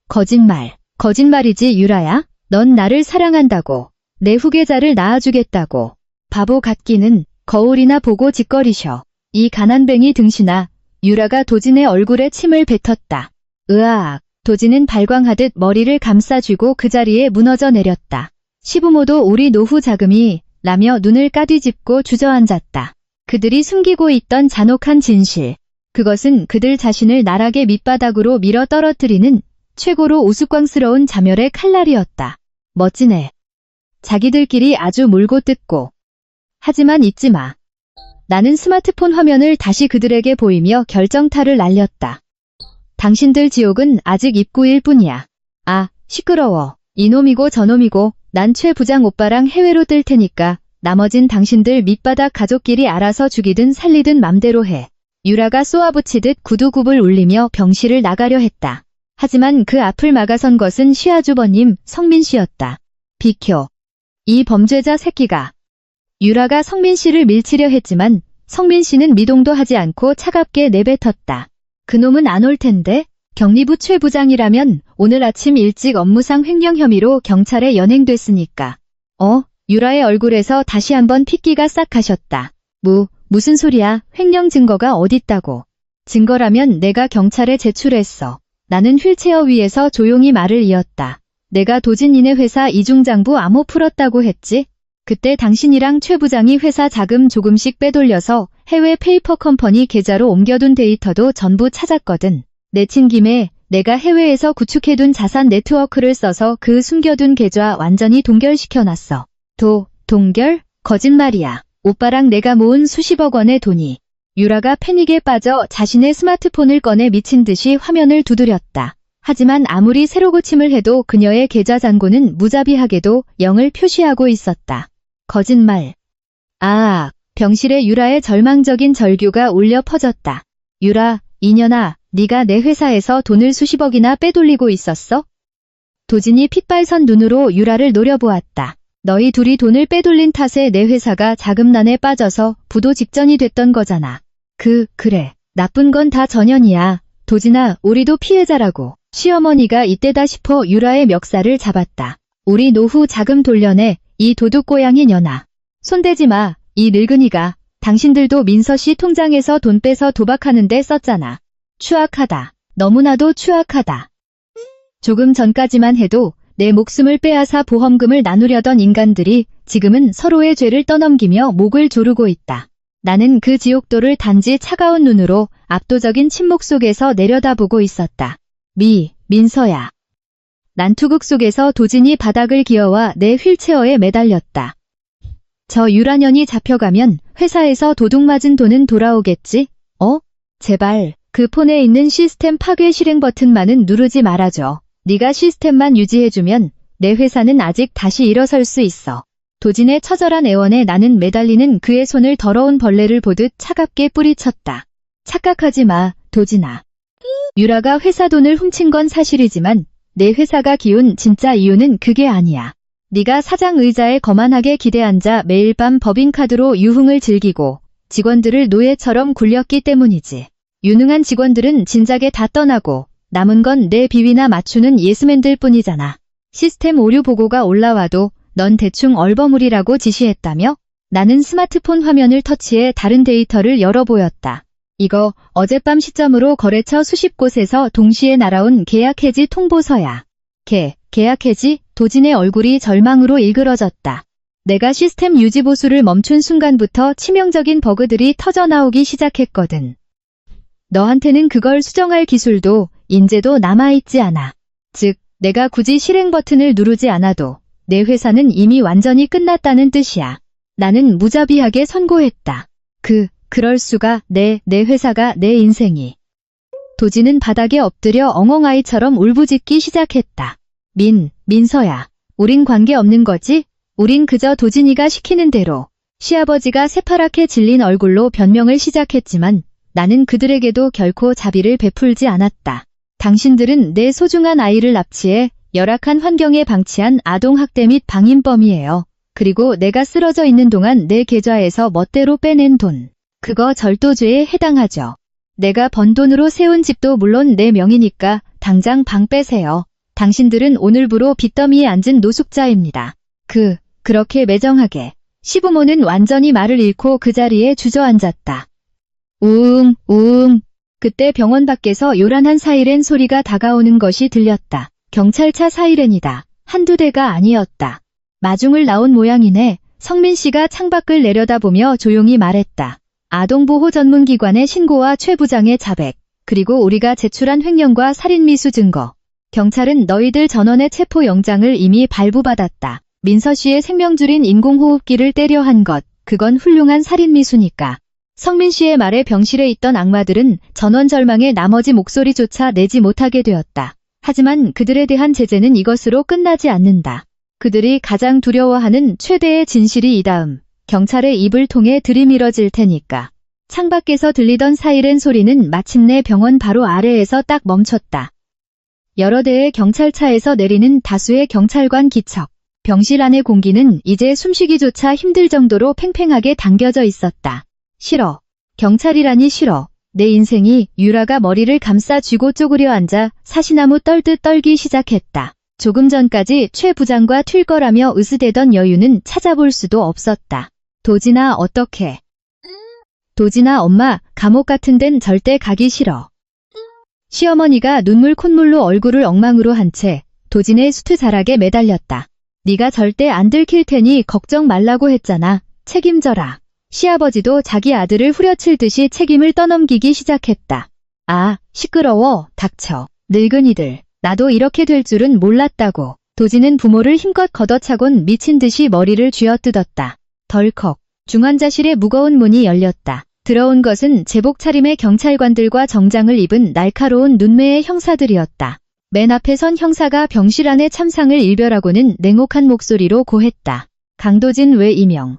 거짓말. 거짓말이지 유라야. 넌 나를 사랑한다고. 내 후계자를 낳아주겠다고. 바보 같기는. 거울이나 보고 짓거리셔. 이 가난뱅이 등신아. 유라가 도진의 얼굴에 침을 뱉었다. 으악. 도진은 발광하듯 머리를 감싸쥐고 그 자리에 무너져 내렸다. 시부모도 우리 노후 자금이 라며 눈을 까뒤집고 주저앉았다. 그들이 숨기고 있던 잔혹한 진실. 그것은 그들 자신을 나락의 밑바닥으로 밀어 떨어뜨리는 최고로 우스꽝스러운 자멸의 칼날이었다. 멋지네. 자기들끼리 아주 물고 뜯고. 하지만 잊지 마. 나는 스마트폰 화면을 다시 그들에게 보이며 결정타를 날렸다. 당신들 지옥은 아직 입구일 뿐이야. 아, 시끄러워. 이놈이고 저놈이고 난 최 부장 오빠랑 해외로 뜰 테니까 나머진 당신들 밑바닥 가족끼리 알아서 죽이든 살리든 맘대로 해. 유라가 쏘아붙이듯 구두굽을 울리며 병실을 나가려 했다. 하지만 그 앞을 막아선 것은 시아주버님 성민 씨였다. 비켜. 이 범죄자 새끼가. 유라가 성민 씨를 밀치려 했지만 성민 씨는 미동도 하지 않고 차갑게 내뱉었다. 그놈은 안 올 텐데? 격리부 최 부장이라면 오늘 아침 일찍 업무상 횡령 혐의로 경찰에 연행됐으니까. 유라의 얼굴에서 다시 한번 핏기가 싹 가셨다. 무슨 소리야? 횡령 증거가 어딨다고. 증거라면 내가 경찰에 제출했어. 나는 휠체어 위에서 조용히 말을 이었다. 내가 도진이네 회사 이중장부 암호 풀었다고 했지? 그때 당신이랑 최 부장이 회사 자금 조금씩 빼돌려서 해외 페이퍼 컴퍼니 계좌로 옮겨둔 데이터도 전부 찾았거든. 내친 김에 내가 해외에서 구축해둔 자산 네트워크를 써서 그 숨겨둔 계좌 완전히 동결시켜놨어. 동결? 거짓말이야. 오빠랑 내가 모은 수십억 원의 돈이. 유라가 패닉에 빠져 자신의 스마트폰을 꺼내 미친 듯이 화면을 두드렸다. 하지만 아무리 새로 고침을 해도 그녀의 계좌 잔고는 무자비하게도 0을 표시하고 있었다. 거짓말. 병실에 유라의 절망적인 절규가 울려 퍼졌다. 유라, 이년아, 네가 내 회사에서 돈을 수십억이나 빼돌리고 있었어? 도진이 핏발선 눈으로 유라를 노려보았다. 너희 둘이 돈을 빼돌린 탓에 내 회사가 자금난에 빠져서 부도 직전이 됐던 거잖아. 그래. 나쁜 건 다 전현이야. 도진아, 우리도 피해자라고. 시어머니가 이때다 싶어 유라의 멱살을 잡았다. 우리 노후 자금 돌려내, 이 도둑고양이 년아. 손대지 마, 이 늙은이가. 당신들도 민서씨 통장에서 돈 빼서 도박하는데 썼잖아. 추악하다. 너무나도 추악하다. 조금 전까지만 해도 내 목숨을 빼앗아 보험금을 나누려던 인간들이 지금은 서로의 죄를 떠넘기며 목을 조르고 있다. 나는 그 지옥도를 단지 차가운 눈으로 압도적인 침묵 속에서 내려다보고 있었다. 민서야. 난투극 속에서 도진이 바닥을 기어와 내 휠체어에 매달렸다. 저 유라년이 잡혀가면 회사에서 도둑맞은 돈은 돌아오겠지? 제발 그 폰에 있는 시스템 파괴 실행 버튼만은 누르지 말아줘. 네가 시스템만 유지해주면 내 회사는 아직 다시 일어설 수 있어. 도진의 처절한 애원에 나는 매달리는 그의 손을 더러운 벌레를 보듯 차갑게 뿌리쳤다. 착각하지 마, 도진아. 유라가 회사 돈을 훔친 건 사실이지만 내 회사가 기운 진짜 이유는 그게 아니야. 네가 사장 의자에 거만하게 기대앉아 매일 밤 법인카드로 유흥을 즐기고 직원들을 노예처럼 굴렸기 때문이지. 유능한 직원들은 진작에 다 떠나고 남은 건 내 비위나 맞추는 예스맨들 뿐이잖아. 시스템 오류 보고가 올라와도 넌 대충 얼버무리라고 지시했다며? 나는 스마트폰 화면을 터치해 다른 데이터를 열어보였다. 이거 어젯밤 시점으로 거래처 수십 곳에서 동시에 날아온 계약 해지 통보서야. 계약 해지? 도진의 얼굴이 절망으로 일그러졌다. 내가 시스템 유지 보수를 멈춘 순간부터 치명적인 버그들이 터져나오기 시작했거든. 너한테는 그걸 수정할 기술도 인재도 남아있지 않아. 즉, 내가 굳이 실행 버튼을 누르지 않아도 내 회사는 이미 완전히 끝났다는 뜻이야. 나는 무자비하게 선고했다. 그럴 수가. 내 회사가 내 인생이. 도진은 바닥에 엎드려 엉엉아이처럼 울부짖기 시작했다. 민서야. 우린 관계없는 거지? 우린 그저 도진이가 시키는 대로. 시아버지가 새파랗게 질린 얼굴로 변명을 시작했지만 나는 그들에게도 결코 자비를 베풀지 않았다. 당신들은 내 소중한 아이를 납치해 열악한 환경에 방치한 아동학대 및 방임범이에요. 그리고 내가 쓰러져 있는 동안 내 계좌에서 멋대로 빼낸 돈. 그거 절도죄에 해당하죠. 내가 번 돈으로 세운 집도 물론 내 명의니까 당장 방 빼세요. 당신들은 오늘부로 빚더미에 앉은 노숙자입니다. 그렇게 매정하게. 시부모는 완전히 말을 잃고 그 자리에 주저앉았다. 우웅. 그때 병원 밖에서 요란한 사이렌 소리가 다가오는 것이 들렸다. 경찰차 사이렌이다. 한두 대가 아니었다. 마중을 나온 모양이네. 성민 씨가 창밖을 내려다보며 조용히 말했다. 아동보호 전문기관의 신고와 최 부장의 자백, 그리고 우리가 제출한 횡령과 살인미수 증거. 경찰은 너희들 전원의 체포영장을 이미 발부받았다. 민서 씨의 생명줄인 인공호흡기를 때려 한 것, 그건 훌륭한 살인미수니까. 성민 씨의 말에 병실에 있던 악마들은 전원 절망에 나머지 목소리조차 내지 못하게 되었다. 하지만 그들에 대한 제재는 이것으로 끝나지 않는다. 그들이 가장 두려워하는 최대의 진실이 이 다음 경찰의 입을 통해 들이밀어질 테니까. 창밖에서 들리던 사이렌 소리는 마침내 병원 바로 아래에서 딱 멈췄다. 여러 대의 경찰차에서 내리는 다수의 경찰관 기척. 병실 안의 공기는 이제 숨쉬기조차 힘들 정도로 팽팽하게 당겨져 있었다. 싫어. 경찰이라니 싫어. 내 인생이. 유라가 머리를 감싸 쥐고 쪼그려 앉아 사시나무 떨듯 떨기 시작했다. 조금 전까지 최 부장과 튈 거라며 으스대던 여유는 찾아볼 수도 없었다. 도진아, 어떡해. 도진아, 엄마, 감옥 같은 데는 절대 가기 싫어. 시어머니가 눈물 콧물로 얼굴을 엉망으로 한 채 도진의 수트자락에 매달렸다. 네가 절대 안 들킬 테니 걱정 말라고 했잖아. 책임져라. 시아버지도 자기 아들을 후려칠 듯이 책임을 떠넘기기 시작했다. 아, 시끄러워. 닥쳐. 늙은이들. 나도 이렇게 될 줄은 몰랐다고. 도진은 부모를 힘껏 걷어차곤 미친 듯이 머리를 쥐어뜯었다. 덜컥. 중환자실의 무거운 문이 열렸다. 들어온 것은 제복 차림의 경찰관들과 정장을 입은 날카로운 눈매의 형사들이었다. 맨 앞에 선 형사가 병실 안의 참상을 일별하고는 냉혹한 목소리로 고했다. 강도진 외 이명.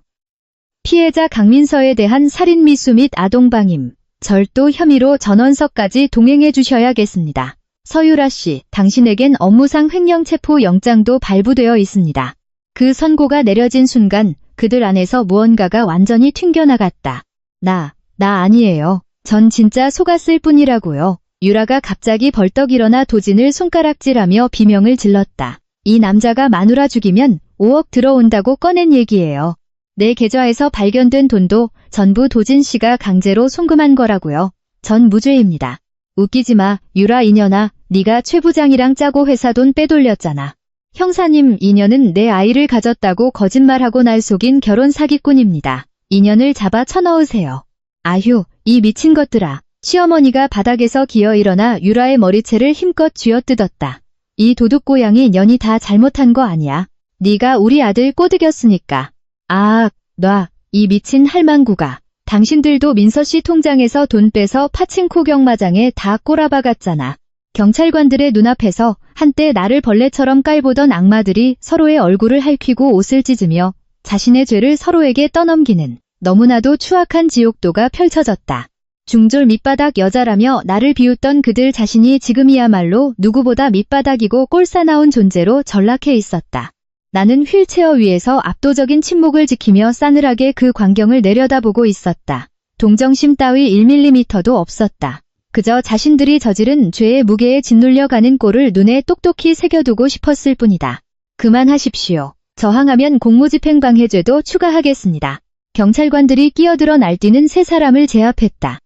피해자 강민서에 대한 살인미수 및 아동방임, 절도 혐의로 전원석까지 동행해 주셔야겠습니다. 서유라 씨, 당신에겐 업무상 횡령 체포 영장도 발부되어 있습니다. 그 선고가 내려진 순간 그들 안에서 무언가가 완전히 튕겨나갔다. 나 아니에요. 전 진짜 속았을 뿐이라고요. 유라가 갑자기 벌떡 일어나 도진을 손가락질하며 비명을 질렀다. 이 남자가 마누라 죽이면 5억 들어온다고 꺼낸 얘기예요. 내 계좌에서 발견된 돈도 전부 도진 씨가 강제로 송금한 거라고요. 전 무죄입니다. 웃기지 마, 유라 이년아. 네가 최 부장이랑 짜고 회사 돈 빼돌렸잖아. 형사님, 이년은 내 아이를 가졌다고 거짓말하고 날 속인 결혼 사기꾼입니다. 이년을 잡아 쳐넣으세요. 아휴, 이 미친 것들아. 시어머니가 바닥에서 기어 일어나 유라의 머리채를 힘껏 쥐어뜯었다. 이 도둑고양이 년이 다 잘못한 거 아니야. 네가 우리 아들 꼬드겼으니까. 아, 놔, 이 미친 할망구가. 당신들도 민서씨 통장에서 돈 빼서 파친코 경마장에 다 꼬라박았잖아. 경찰관들의 눈앞에서 한때 나를 벌레처럼 깔보던 악마들이 서로의 얼굴을 핥히고 옷을 찢으며 자신의 죄를 서로에게 떠넘기는 너무나도 추악한 지옥도가 펼쳐졌다. 중졸 밑바닥 여자라며 나를 비웃던 그들 자신이 지금이야말로 누구보다 밑바닥이고 꼴사나운 존재로 전락해 있었다. 나는 휠체어 위에서 압도적인 침묵을 지키며 싸늘하게 그 광경을 내려다보고 있었다. 동정심 따위 1mm도 없었다. 그저 자신들이 저지른 죄의 무게에 짓눌려가는 꼴을 눈에 똑똑히 새겨두고 싶었을 뿐이다. 그만하십시오. 저항하면 공무집행방해죄도 추가하겠습니다. 경찰관들이 끼어들어 날뛰는 세 사람을 제압했다.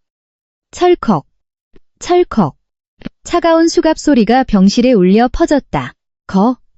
철컥, 철컥. 차가운 수갑 소리가 병실에 울려 퍼졌다.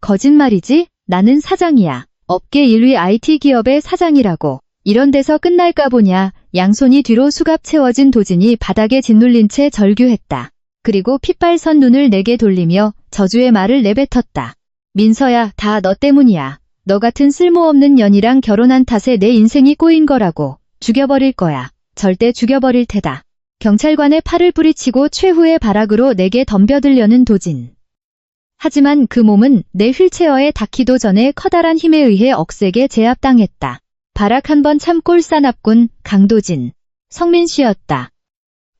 거짓말이지? 나는 사장이야. 업계 1위 IT 기업의 사장이라고. 이런 데서 끝날까 보냐. 양손이 뒤로 수갑 채워진 도진이 바닥에 짓눌린 채 절규했다. 그리고 핏발선 눈을 내게 돌리며 저주의 말을 내뱉었다. 민서야, 다 너 때문이야. 너 같은 쓸모없는 년이랑 결혼한 탓에 내 인생이 꼬인 거라고. 죽여버릴 거야. 절대 죽여버릴 테다. 경찰관의 팔을 뿌리치고 최후의 발악으로 내게 덤벼들려는 도진. 하지만 그 몸은 내 휠체어에 닿기도 전에 커다란 힘에 의해 억세게 제압당했다. 발악 한 번 참골 싸납군 강도진. 성민 씨였다.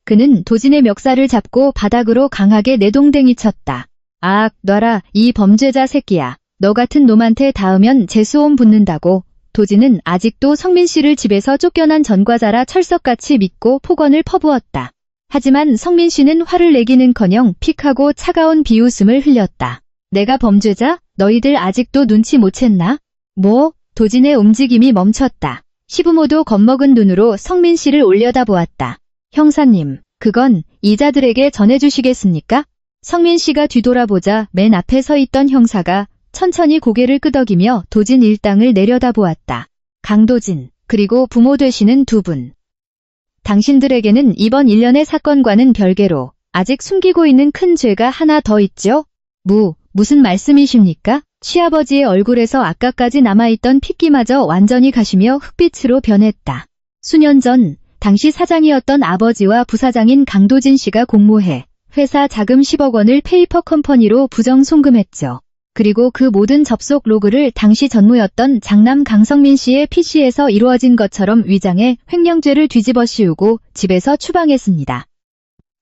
그는 도진의 멱살을 잡고 바닥으로 강하게 내동댕이 쳤다. 아, 놔라, 이 범죄자 새끼야. 너 같은 놈한테 닿으면 재수옴 붙는다고. 도진은 아직도 성민 씨를 집에서 쫓겨난 전과자라 철석같이 믿고 폭언을 퍼부었다. 하지만 성민 씨는 화를 내기는커녕 픽하고 차가운 비웃음을 흘렸다. 내가 범죄자? 너희들 아직도 눈치 못 챘나? 뭐? 도진의 움직임이 멈췄다. 시부모도 겁먹은 눈으로 성민 씨를 올려다보았다. 형사님, 그건 이자들에게 전해주시겠습니까? 성민 씨가 뒤돌아보자 맨 앞에 서 있던 형사가 천천히 고개를 끄덕이며 도진 일당을 내려다보았다. 강도진, 그리고 부모 되시는 두 분. 당신들에게는 이번 일련의 사건과는 별개로 아직 숨기고 있는 큰 죄가 하나 더 있죠? 무슨 말씀이십니까? 시아버지의 얼굴에서 아까까지 남아있던 핏기마저 완전히 가시며 흑빛으로 변했다. 수년 전 당시 사장이었던 아버지와 부사장인 강도진 씨가 공모해 회사 자금 10억 원을 페이퍼 컴퍼니로 부정 송금했죠. 그리고 그 모든 접속 로그를 당시 전무였던 장남 강성민 씨의 PC에서 이루어진 것처럼 위장해 횡령죄를 뒤집어 씌우고 집에서 추방했습니다.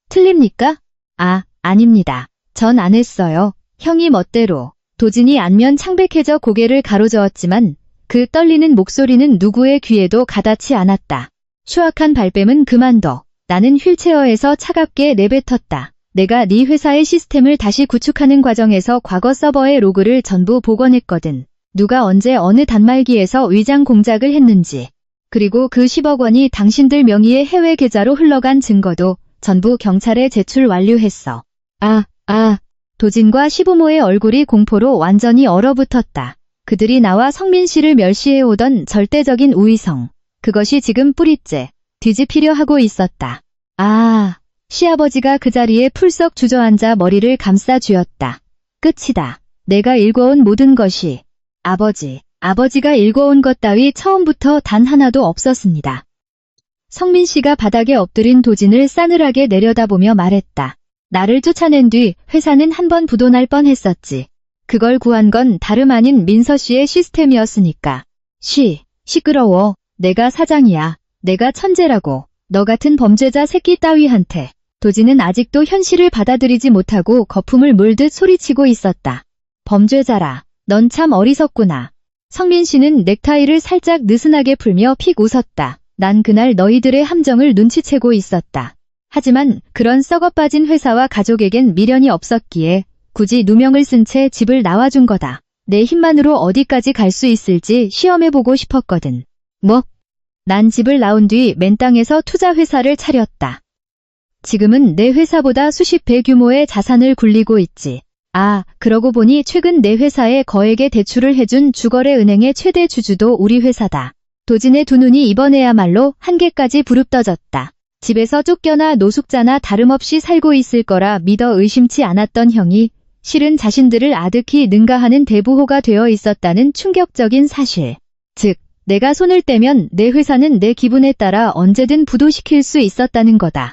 틀립니까? 아닙니다. 전 안 했어요. 형이 멋대로. 도진이 안면 창백해져 고개를 가로저었지만 그 떨리는 목소리는 누구의 귀에도 가닿지 않았다. 추악한 발뺌은 그만둬. 나는 휠체어에서 차갑게 내뱉었다. 내가 네 회사의 시스템을 다시 구축하는 과정에서 과거 서버의 로그를 전부 복원했거든. 누가 언제 어느 단말기에서 위장 공작을 했는지. 그리고 그 10억 원이 당신들 명의의 해외 계좌로 흘러간 증거도 전부 경찰에 제출 완료했어. 도진과 시부모의 얼굴이 공포로 완전히 얼어붙었다. 그들이 나와 성민 씨를 멸시해오던 절대적인 우위성. 그것이 지금 뿌리째 뒤집히려 하고 있었다. 시아버지가 그 자리에 풀썩 주저앉아 머리를 감싸 쥐었다. 끝이다. 내가 일궈온 모든 것이. 아버지가 일궈온 것 따위 처음부터 단 하나도 없었습니다. 성민 씨가 바닥에 엎드린 도진을 싸늘하게 내려다보며 말했다. 나를 쫓아낸 뒤 회사는 한 번 부도날 뻔했었지. 그걸 구한 건 다름 아닌 민서 씨의 시스템이었으니까. 시끄러워. 내가 사장이야. 내가 천재라고. 너 같은 범죄자 새끼 따위한테. 도진은 아직도 현실을 받아들이지 못하고 거품을 물듯 소리치고 있었다. 범죄자라. 넌 참 어리석구나. 성민 씨는 넥타이를 살짝 느슨하게 풀며 픽 웃었다. 난 그날 너희들의 함정을 눈치채고 있었다. 하지만 그런 썩어빠진 회사와 가족에겐 미련이 없었기에 굳이 누명을 쓴 채 집을 나와준 거다. 내 힘만으로 어디까지 갈 수 있을지 시험해보고 싶었거든. 난 집을 나온 뒤 맨 땅에서 투자회사를 차렸다. 지금은 내 회사보다 수십 배 규모의 자산을 굴리고 있지. 그러고 보니 최근 내 회사에 거액의 대출을 해준 주거래 은행의 최대 주주도 우리 회사다. 도진의 두 눈이 이번에야말로 한계까지 부릅떠졌다. 집에서 쫓겨나 노숙자나 다름없이 살고 있을 거라 믿어 의심치 않았던 형이 실은 자신들을 아득히 능가하는 대부호가 되어 있었다는 충격적인 사실. 즉, 내가 손을 떼면 내 회사는 내 기분에 따라 언제든 부도시킬 수 있었다는 거다.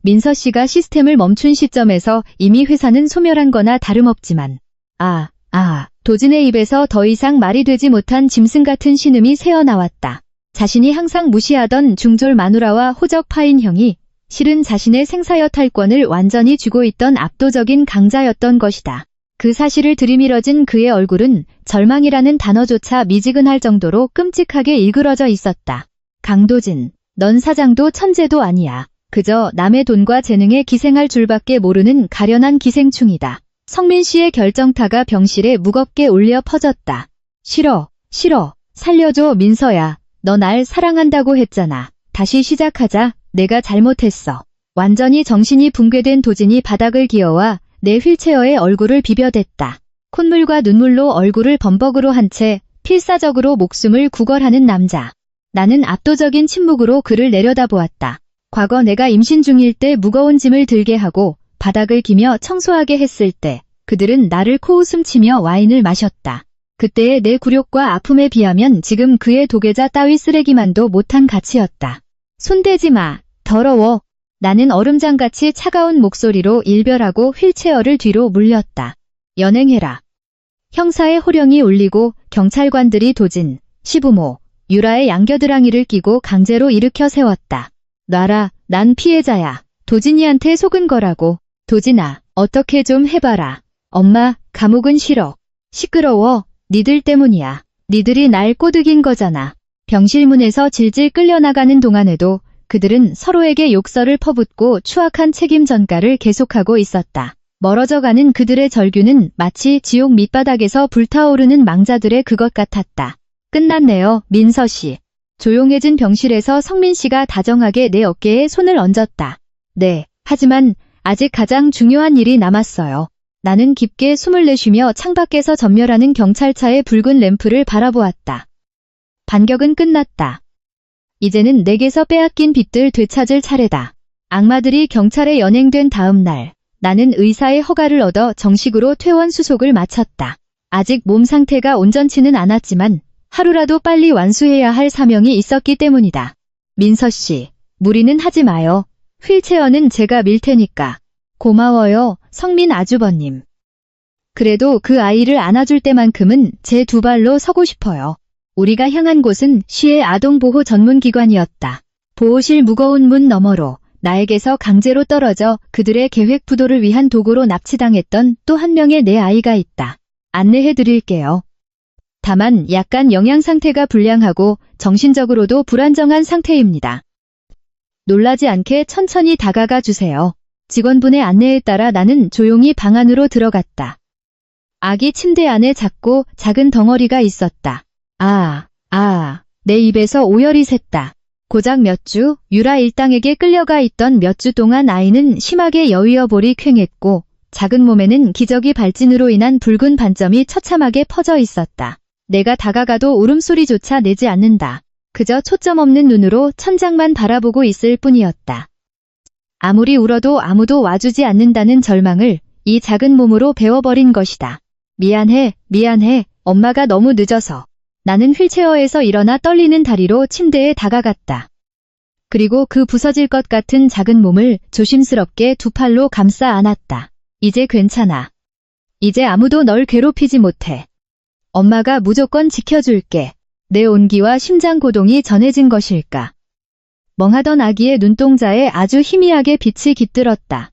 민서 씨가 시스템을 멈춘 시점에서 이미 회사는 소멸한 거나 다름없지만. 도진의 입에서 더 이상 말이 되지 못한 짐승 같은 신음이 새어나왔다. 자신이 항상 무시하던 중졸 마누라와 호적 파인 형이 실은 자신의 생사여 탈권을 완전히 쥐고 있던 압도적인 강자였던 것이다. 그 사실을 들이밀어진 그의 얼굴은 절망이라는 단어조차 미지근할 정도로 끔찍하게 일그러져 있었다. 강도진, 넌 사장도 천재도 아니야. 그저 남의 돈과 재능에 기생할 줄밖에 모르는 가련한 기생충이다. 성민 씨의 결정타가 병실에 무겁게 울려 퍼졌다. 싫어. 살려줘 민서야. 너 날 사랑한다고 했잖아. 다시 시작하자. 내가 잘못했어. 완전히 정신이 붕괴된 도진이 바닥을 기어와 내 휠체어에 얼굴을 비벼댔다. 콧물과 눈물로 얼굴을 범벅으로 한 채 필사적으로 목숨을 구걸하는 남자. 나는 압도적인 침묵으로 그를 내려다보았다. 과거 내가 임신 중일 때 무거운 짐을 들게 하고 바닥을 기며 청소하게 했을 때 그들은 나를 코웃음치며 와인을 마셨다. 그때의 내 굴욕과 아픔에 비하면 지금 그의 도계자 따위 쓰레기만도 못한 가치였다. 손대지 마. 더러워. 나는 얼음장같이 차가운 목소리로 일별하고 휠체어를 뒤로 물렸다. 연행해라. 형사의 호령이 울리고 경찰관들이 도진, 시부모, 유라의 양겨드랑이를 끼고 강제로 일으켜 세웠다. 놔라. 난 피해자야. 도진이한테 속은 거라고. 도진아, 어떻게 좀 해봐라. 엄마, 감옥은 싫어. 시끄러워. 니들 때문이야. 니들이 날 꼬드긴 거잖아. 병실문에서 질질 끌려나가는 동안에도 그들은 서로에게 욕설을 퍼붓고 추악한 책임 전가를 계속하고 있었다. 멀어져가는 그들의 절규는 마치 지옥 밑바닥에서 불타오르는 망자들의 그것 같았다. 끝났네요, 민서 씨. 조용해진 병실에서 성민 씨가 다정하게 내 어깨에 손을 얹었다. 네, 하지만 아직 가장 중요한 일이 남았어요. 나는 깊게 숨을 내쉬며 창밖에서 전멸하는 경찰차의 붉은 램프를 바라보았다. 반격은 끝났다. 이제는 내게서 빼앗긴 빚들 되찾을 차례다. 악마들이 경찰에 연행된 다음 날, 나는 의사의 허가를 얻어 정식으로 퇴원 수속을 마쳤다. 아직 몸 상태가 온전치는 않았지만 하루라도 빨리 완수해야 할 사명이 있었기 때문이다. 민서 씨, 무리는 하지 마요. 휠체어는 제가 밀 테니까. 고마워요, 성민 아주버님. 그래도 그 아이를 안아줄 때만큼은 제 두 발로 서고 싶어요. 우리가 향한 곳은 시의 아동보호 전문기관이었다. 보호실 무거운 문 너머로 나에게서 강제로 떨어져 그들의 계획 부도를 위한 도구로 납치당했던 또 한 명의 내 아이가 있다. 안내해 드릴게요. 다만 약간 영양 상태가 불량하고 정신적으로도 불안정한 상태입니다. 놀라지 않게 천천히 다가가 주세요. 직원분의 안내에 따라 나는 조용히 방 안으로 들어갔다. 아기 침대 안에 작고 작은 덩어리가 있었다. 내 입에서 오열이 샜다. 고작 몇 주, 유라 일당에게 끌려가 있던 몇 주 동안 아이는 심하게 여위어볼이 퀭했고 작은 몸에는 기저귀 발진으로 인한 붉은 반점이 처참하게 퍼져 있었다. 내가 다가가도 울음소리조차 내지 않는다. 그저 초점 없는 눈으로 천장만 바라보고 있을 뿐이었다. 아무리 울어도 아무도 와주지 않는다는 절망을 이 작은 몸으로 배워버린 것이다. 미안해, 엄마가 너무 늦어서. 나는 휠체어에서 일어나 떨리는 다리로 침대에 다가갔다. 그리고 그 부서질 것 같은 작은 몸을 조심스럽게 두 팔로 감싸 안았다. 이제 괜찮아. 이제 아무도 널 괴롭히지 못해. 엄마가 무조건 지켜줄게. 내 온기와 심장 고동이 전해진 것일까. 멍하던 아기의 눈동자에 아주 희미하게 빛이 깃들었다.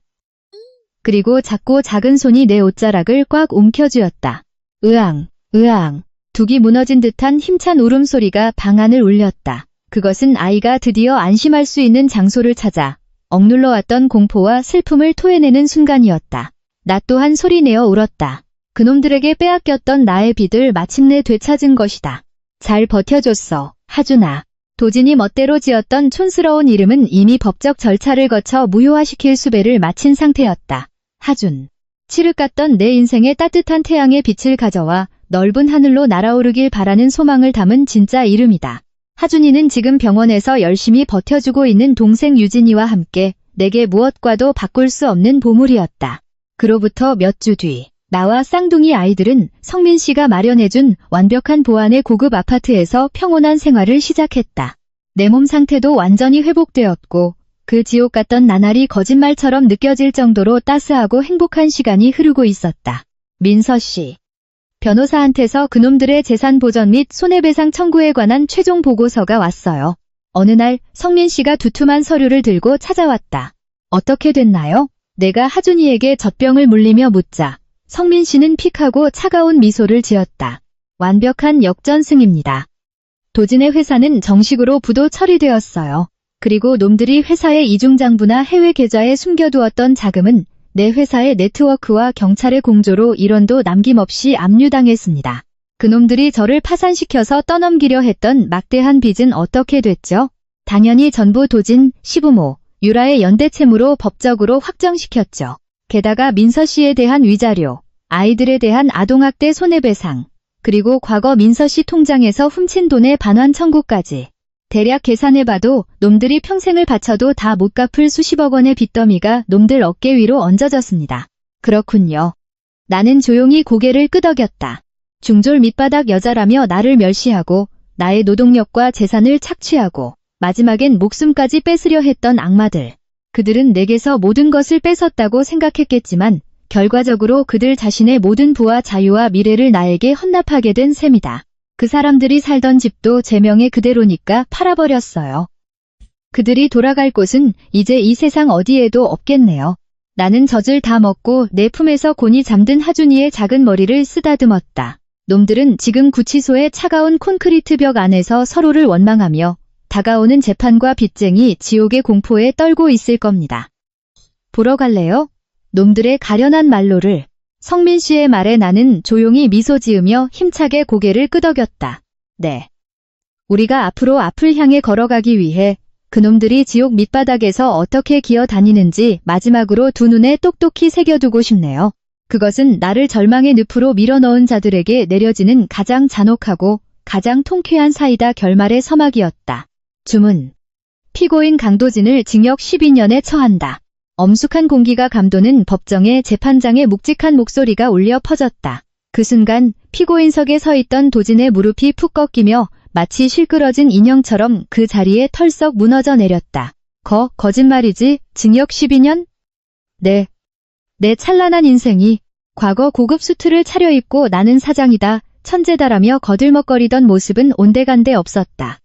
그리고 작고 작은 손이 내 옷자락을 꽉 움켜쥐었다. 으앙. 둑이 무너진 듯한 힘찬 울음소리가 방 안을 울렸다. 그것은 아이가 드디어 안심할 수 있는 장소를 찾아 억눌러왔던 공포와 슬픔을 토해내는 순간이었다. 나 또한 소리내어 울었다. 그놈들에게 빼앗겼던 나의 빚을 마침내 되찾은 것이다. 잘 버텨줬어, 하준아. 도진이 멋대로 지었던 촌스러운 이름은 이미 법적 절차를 거쳐 무효화시킬 수배를 마친 상태였다. 하준. 칠흑 같던 내 인생에 따뜻한 태양의 빛을 가져와 넓은 하늘로 날아오르길 바라는 소망을 담은 진짜 이름이다. 하준이는 지금 병원에서 열심히 버텨주고 있는 동생 유진이와 함께 내게 무엇과도 바꿀 수 없는 보물이었다. 그로부터 몇 주 뒤, 나와 쌍둥이 아이들은 성민 씨가 마련해준 완벽한 보안의 고급 아파트에서 평온한 생활을 시작했다. 내 몸 상태도 완전히 회복되었고 그 지옥 같던 나날이 거짓말처럼 느껴질 정도로 따스하고 행복한 시간이 흐르고 있었다. 민서 씨. 변호사한테서 그놈들의 재산 보전 및 손해배상 청구에 관한 최종 보고서가 왔어요. 어느 날 성민 씨가 두툼한 서류를 들고 찾아왔다. 어떻게 됐나요? 내가 하준이에게 젖병을 물리며 묻자 성민 씨는 픽하고 차가운 미소를 지었다. 완벽한 역전승입니다. 도진의 회사는 정식으로 부도 처리되었어요. 그리고 놈들이 회사의 이중장부나 해외 계좌에 숨겨두었던 자금은 내 회사의 네트워크와 경찰의 공조로 1원도 남김없이 압류당했습니다. 그놈들이 저를 파산시켜서 떠넘기려 했던 막대한 빚은 어떻게 됐죠? 당연히 전부 도진, 시부모, 유라의 연대채무로 법적으로 확정시켰죠. 게다가 민서 씨에 대한 위자료, 아이들에 대한 아동학대 손해배상, 그리고 과거 민서 씨 통장에서 훔친 돈의 반환 청구까지. 대략 계산해봐도 놈들이 평생을 바쳐도 다 못 갚을 수십억 원의 빚더미가 놈들 어깨 위로 얹어졌습니다. 그렇군요. 나는 조용히 고개를 끄덕였다. 중졸 밑바닥 여자라며 나를 멸시하고 나의 노동력과 재산을 착취하고 마지막엔 목숨까지 뺏으려 했던 악마들. 그들은 내게서 모든 것을 뺏었다고 생각했겠지만 결과적으로 그들 자신의 모든 부와 자유와 미래를 나에게 헌납하게 된 셈이다. 그 사람들이 살던 집도 제 명의 그대로니까 팔아버렸어요. 그들이 돌아갈 곳은 이제 이 세상 어디에도 없겠네요. 나는 젖을 다 먹고 내 품에서 곤히 잠든 하준이의 작은 머리를 쓰다듬었다. 놈들은 지금 구치소의 차가운 콘크리트 벽 안에서 서로를 원망하며 다가오는 재판과 빚쟁이 지옥의 공포에 떨고 있을 겁니다. 보러 갈래요? 놈들의 가련한 말로를. 성민 씨의 말에 나는 조용히 미소 지으며 힘차게 고개를 끄덕였다. 네. 우리가 앞을 향해 걸어가기 위해 그놈들이 지옥 밑바닥에서 어떻게 기어다니는지 마지막으로 두 눈에 똑똑히 새겨두고 싶네요. 그것은 나를 절망의 늪으로 밀어넣은 자들에게 내려지는 가장 잔혹하고 가장 통쾌한 사이다 결말의 서막이었다. 주문. 피고인 강도진을 징역 12년에 처한다. 엄숙한 공기가 감도는 법정에 재판장의 묵직한 목소리가 울려 퍼졌다. 그 순간 피고인석에 서 있던 도진의 무릎이 푹 꺾이며 마치 실끄러진 인형처럼 그 자리에 털썩 무너져 내렸다. 거짓말이지? 징역 12년? 내 찬란한 인생이 과거 고급 수트를 차려입고 나는 사장이다, 천재다라며 거들먹거리던 모습은 온데간데 없었다.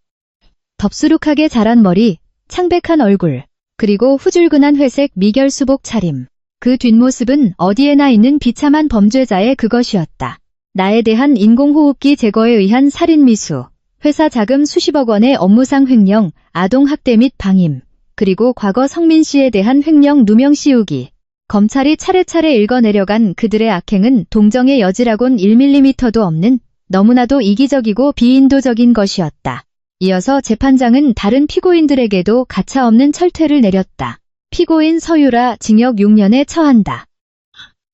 덥수룩하게 자란 머리, 창백한 얼굴, 그리고 후줄근한 회색 미결수복 차림. 그 뒷모습은 어디에나 있는 비참한 범죄자의 그것이었다. 나에 대한 인공호흡기 제거에 의한 살인미수, 회사 자금 수십억 원의 업무상 횡령, 아동학대 및 방임, 그리고 과거 성민 씨에 대한 횡령 누명 씌우기. 검찰이 차례차례 읽어내려간 그들의 악행은 동정의 여지라곤 1mm도 없는 너무나도 이기적이고 비인도적인 것이었다. 이어서 재판장은 다른 피고인들에게도 가차없는 철퇴를 내렸다. 피고인 서유라 징역 6년에 처한다.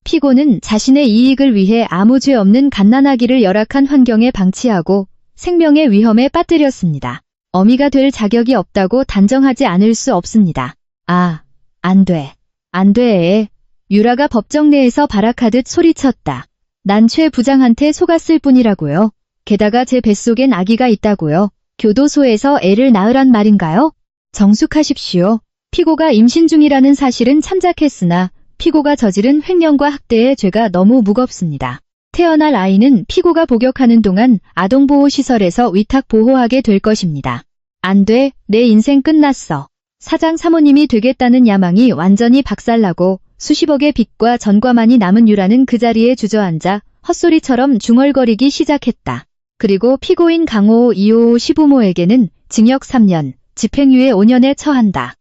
피고는 자신의 이익을 위해 아무 죄 없는 갓난아기를 열악한 환경에 방치하고 생명의 위험에 빠뜨렸습니다. 어미가 될 자격이 없다고 단정하지 않을 수 없습니다. 안 돼. 유라가 법정 내에서 발악하듯 소리쳤다. 난 최 부장한테 속았을 뿐이라고요. 게다가 제 뱃속엔 아기가 있다고요. 교도소에서 애를 낳으란 말인가요? 정숙하십시오. 피고가 임신 중이라는 사실은 참작했으나 피고가 저지른 횡령과 학대의 죄가 너무 무겁습니다. 태어날 아이는 피고가 복역하는 동안 아동보호시설에서 위탁보호하게 될 것입니다. 안 돼, 내 인생 끝났어. 사장 사모님이 되겠다는 야망이 완전히 박살나고 수십억의 빚과 전과만이 남은 유라는 그 자리에 주저앉아 헛소리처럼 중얼거리기 시작했다. 그리고 피고인 강호호, 이호호 시부모에게는 징역 3년, 집행유예 5년에 처한다.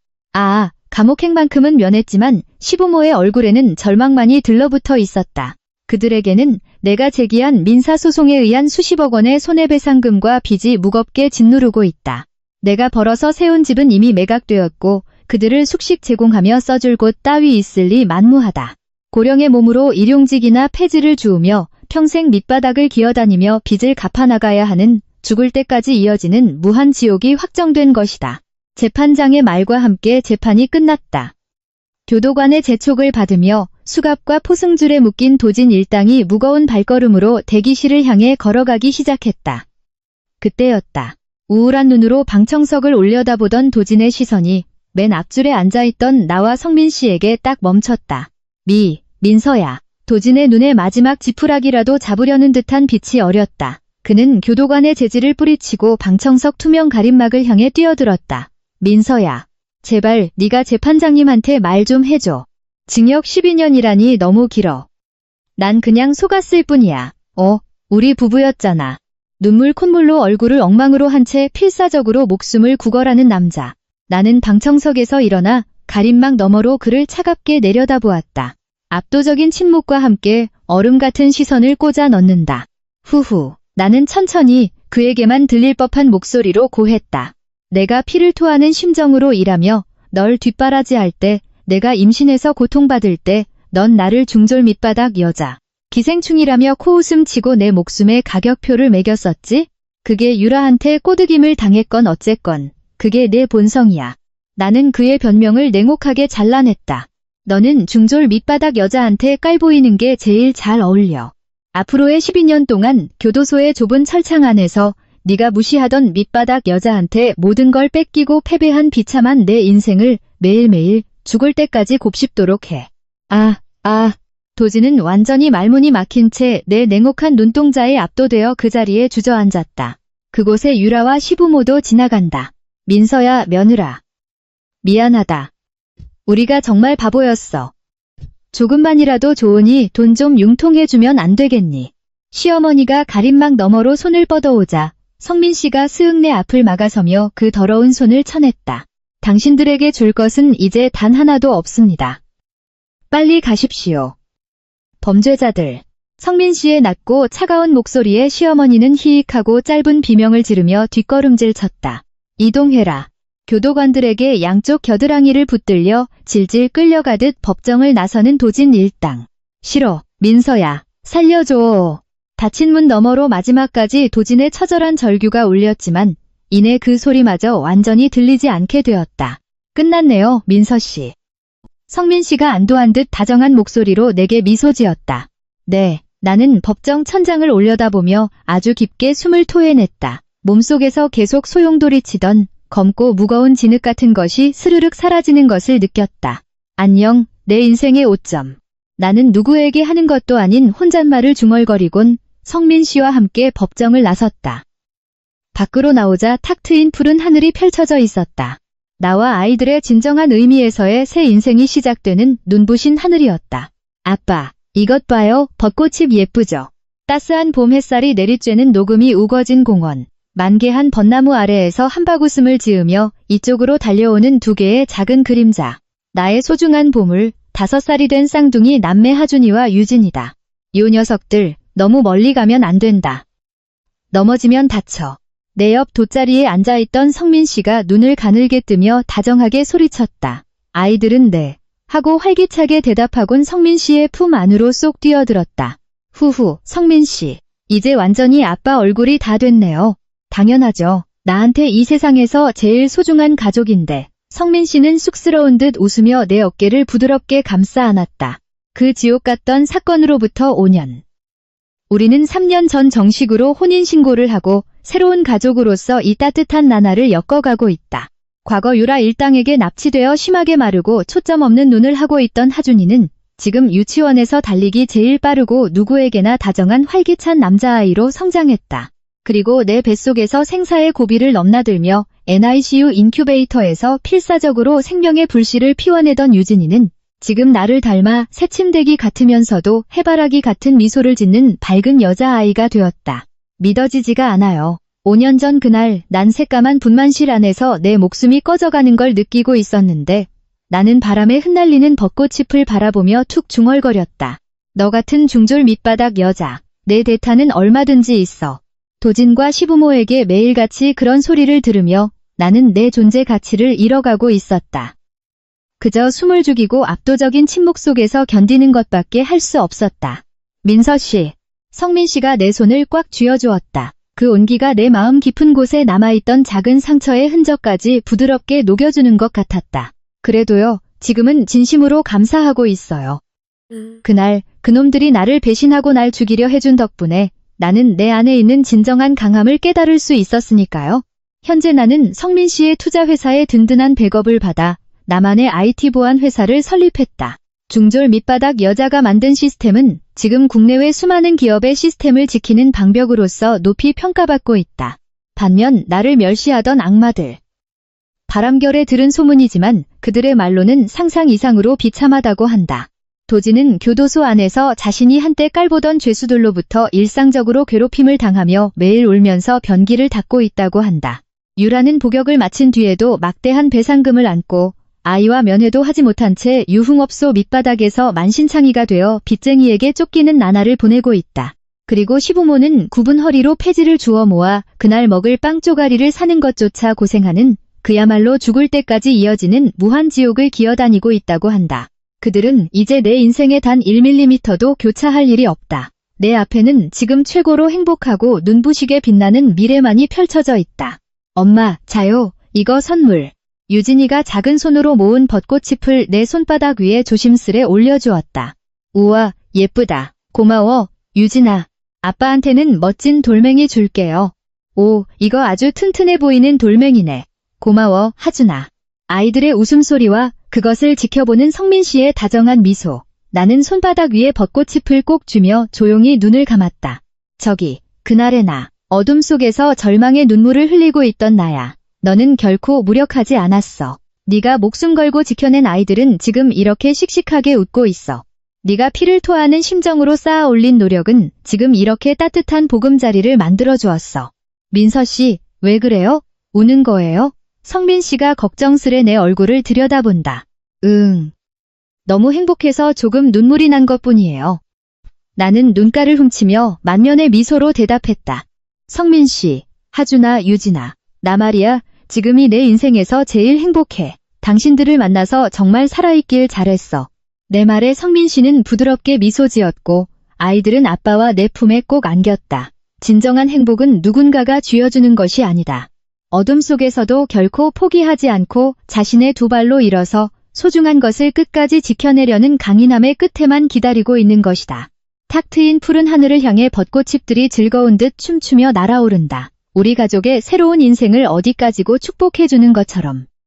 감옥행만큼은 면했지만 시부모의 얼굴에는 절망만이 들러붙어 있었다. 그들에게는 내가 제기한 민사소송에 의한 수십억 원의 손해배상금과 빚이 무겁게 짓누르고 있다. 내가 벌어서 세운 집은 이미 매각되었고 그들을 숙식 제공하며 써줄 곳 따위 있을 리 만무하다. 고령의 몸으로 일용직이나 폐지를 주우며 평생 밑바닥을 기어다니며 빚을 갚아나가야 하는 죽을 때까지 이어지는 무한 지옥이 확정된 것이다. 재판장의 말과 함께 재판이 끝났다. 교도관의 재촉을 받으며 수갑과 포승줄에 묶인 도진 일당이 무거운 발걸음으로 대기실을 향해 걸어가기 시작했다. 그때였다. 우울한 눈으로 방청석을 올려다보던 도진의 시선이 맨 앞줄에 앉아있던 나와 성민 씨에게 딱 멈췄다. 민서야. 도진의 눈에 마지막 지푸라기라도 잡으려는 듯한 빛이 어렸다. 그는 교도관의 재질을 뿌리치고 방청석 투명 가림막을 향해 뛰어들었다. 민서야. 제발 네가 재판장님한테 말 좀 해줘. 징역 12년이라니 너무 길어. 난 그냥 속았을 뿐이야. 우리 부부였잖아. 눈물 콧물로 얼굴을 엉망으로 한 채 필사적으로 목숨을 구걸하는 남자. 나는 방청석에서 일어나 가림막 너머로 그를 차갑게 내려다보았다. 압도적인 침묵과 함께 얼음 같은 시선을 꽂아 넣는다. 후후. 나는 천천히 그에게만 들릴 법한 목소리로 고했다. 내가 피를 토하는 심정으로 일하며 널 뒷바라지할 때, 내가 임신해서 고통받을 때 넌 나를 중졸 밑바닥 여자, 기생충이라며 코웃음 치고 내 목숨에 가격표를 매겼었지? 그게 유라한테 꼬드김을 당했건 어쨌건 그게 내 본성이야. 나는 그의 변명을 냉혹하게 잘라냈다. 너는 중졸 밑바닥 여자한테 깔보이는 게 제일 잘 어울려. 앞으로의 12년 동안 교도소의 좁은 철창 안에서 네가 무시하던 밑바닥 여자한테 모든 걸 뺏기고 패배한 비참한 내 인생을 매일매일 죽을 때까지 곱씹도록 해. 도진은 완전히 말문이 막힌 채 내 냉혹한 눈동자에 압도되어 그 자리에 주저앉았다. 그곳에 유라와 시부모도 지나간다. 민서야, 며느라. 미안하다. 우리가 정말 바보였어. 조금만이라도 좋으니 돈 좀 융통해주면 안 되겠니? 시어머니가 가림막 너머로 손을 뻗어오자 성민 씨가 스윽 내 앞을 막아서며 그 더러운 손을 쳐냈다. 당신들에게 줄 것은 이제 단 하나도 없습니다. 빨리 가십시오. 범죄자들. 성민 씨의 낮고 차가운 목소리에 시어머니는 히익하고 짧은 비명을 지르며 뒷걸음질 쳤다. 이동해라. 교도관들에게 양쪽 겨드랑이를 붙들려 질질 끌려가듯 법정을 나서는 도진 일당. 싫어, 민서야. 살려줘. 닫힌 문 너머로 마지막까지 도진의 처절한 절규가 울렸지만 이내 그 소리마저 완전히 들리지 않게 되었다. 끝났네요, 민서씨. 성민씨가 안도한 듯 다정한 목소리로 내게 미소 지었다. 네, 나는 법정 천장을 올려다보며 아주 깊게 숨을 토해냈다. 몸속에서 계속 소용돌이치던 검고 무거운 진흙 같은 것이 스르륵 사라지는 것을 느꼈다. 안녕, 내 인생의 오점. 나는 누구에게 하는 것도 아닌 혼잣말을 중얼거리곤 성민씨와 함께 법정을 나섰다. 밖으로 나오자 탁 트인 푸른 하늘이 펼쳐져 있었다. 나와 아이들의 진정한 의미에서의 새 인생이 시작되는 눈부신 하늘이었다. 아빠, 이것 봐요. 벚꽃잎 예쁘죠? 따스한 봄 햇살이 내리쬐는 녹음이 우거진 공원. 만개한 벚나무 아래에서 한바구음을 지으며 이쪽으로 달려오는 두 개의 작은 그림자. 나의 소중한 보물, 5살이 된 쌍둥이 남매 하준이와 유진이다. 요 녀석들, 너무 멀리 가면 안 된다. 넘어지면 다쳐. 내 옆 돗자리에 앉아있던 성민씨가 눈을 가늘게 뜨며 다정하게 소리쳤다. 아이들은 네. 하고 활기차게 대답하곤 성민씨의 품 안으로 쏙 뛰어들었다. 후후, 성민씨. 이제 완전히 아빠 얼굴이 다 됐네요. 당연하죠. 나한테 이 세상에서 제일 소중한 가족인데. 성민씨는 쑥스러운 듯 웃으며 내 어깨를 부드럽게 감싸 안았다. 그 지옥 같던 사건으로부터 5년. 우리는 3년 전 정식으로 혼인신고를 하고 새로운 가족으로서 이 따뜻한 나날을 엮어가고 있다. 과거 유라 일당에게 납치되어 심하게 마르고 초점 없는 눈을 하고 있던 하준이는 지금 유치원에서 달리기 제일 빠르고 누구에게나 다정한 활기찬 남자아이로 성장했다. 그리고 내 뱃속에서 생사의 고비를 넘나들며 NICU 인큐베이터에서 필사적으로 생명의 불씨를 피워내던 유진이는 지금 나를 닮아 새침대기 같으면서도 해바라기 같은 미소를 짓는 밝은 여자아이가 되었다. 믿어지지가 않아요. 5년 전 그날 난 새까만 분만실 안에서 내 목숨이 꺼져가는 걸 느끼고 있었는데 나는 바람에 흩날리는 벚꽃잎을 바라보며 툭 중얼거렸다. 너 같은 중졸 밑바닥 여자, 내 대타는 얼마든지 있어. 도진과 시부모에게 매일같이 그런 소리를 들으며 나는 내 존재 가치를 잃어가고 있었다. 그저 숨을 죽이고 압도적인 침묵 속에서 견디는 것밖에 할 수 없었다. 민서씨. 성민씨가 내 손을 꽉 쥐어주었다. 그 온기가 내 마음 깊은 곳에 남아있던 작은 상처의 흔적까지 부드럽게 녹여주는 것 같았다. 그래도요, 지금은 진심으로 감사하고 있어요. 그날 그놈들이 나를 배신하고 날 죽이려 해준 덕분에 나는 내 안에 있는 진정한 강함을 깨달을 수 있었으니까요. 현재 나는 성민씨의 투자회사의 든든한 백업을 받아 나만의 IT 보안 회사를 설립했다. 중졸 밑바닥 여자가 만든 시스템은 지금 국내외 수많은 기업의 시스템을 지키는 방벽으로서 높이 평가받고 있다. 반면 나를 멸시하던 악마들. 바람결에 들은 소문이지만 그들의 말로는 상상 이상으로 비참하다고 한다. 도진은 교도소 안에서 자신이 한때 깔보던 죄수들로부터 일상적으로 괴롭힘을 당하며 매일 울면서 변기를 닦고 있다고 한다. 유라는 복역을 마친 뒤에도 막대한 배상금을 안고 아이와 면회도 하지 못한 채 유흥업소 밑바닥에서 만신창이가 되어 빚쟁이에게 쫓기는 나날을 보내고 있다. 그리고 시부모는 굽은 허리로 폐지를 주워 모아 그날 먹을 빵 쪼가리를 사는 것조차 고생하는 그야말로 죽을 때까지 이어지는 무한지옥을 기어다니고 있다고 한다. 그들은 이제 내 인생에 단 1mm도 교차할 일이 없다. 내 앞에는 지금 최고로 행복하고 눈부시게 빛나는 미래만이 펼쳐져 있다. 엄마, 자요. 이거 선물. 유진이가 작은 손으로 모은 벚꽃잎을 내 손바닥 위에 조심스레 올려주었다. 우와, 예쁘다. 고마워, 유진아. 아빠한테는 멋진 돌멩이 줄게요. 오, 이거 아주 튼튼해 보이는 돌멩이네. 고마워, 하준아. 아이들의 웃음소리와 그것을 지켜보는 성민씨의 다정한 미소. 나는 손바닥 위에 벚꽃잎을 꼭 쥐며 조용히 눈을 감았다. 저기, 그날의 나. 어둠 속에서 절망의 눈물을 흘리고 있던 나야. 너는 결코 무력하지 않았어. 네가 목숨 걸고 지켜낸 아이들은 지금 이렇게 씩씩하게 웃고 있어. 네가 피를 토하는 심정으로 쌓아 올린 노력은 지금 이렇게 따뜻한 보금자리를 만들어 주었어. 민서씨, 왜 그래요? 우는 거예요? 성민씨가 걱정스레 내 얼굴을 들여다본다. 너무 행복해서 조금 눈물이 난 것뿐이에요. 나는 눈가를 훔치며 만면의 미소로 대답했다. 성민씨, 하준아, 유진아. 나 말이야, 지금이 내 인생에서 제일 행복해. 당신들을 만나서 정말 살아있길 잘했어. 내 말에 성민씨는 부드럽게 미소 지었고 아이들은 아빠와 내 품에 꼭 안겼다. 진정한 행복은 누군가가 쥐어주는 것이 아니다. 어둠 속에서도 결코 포기하지 않고 자신의 두 발로 일어서 소중한 것을 끝까지 지켜내려는 강인함의 끝에만 기다리고 있는 것이다. 탁 트인 푸른 하늘을 향해 벚꽃잎들이 즐거운 듯 춤추며 날아오른다. 우리 가족의 새로운 인생을 어디까지고 축복해주는 것처럼.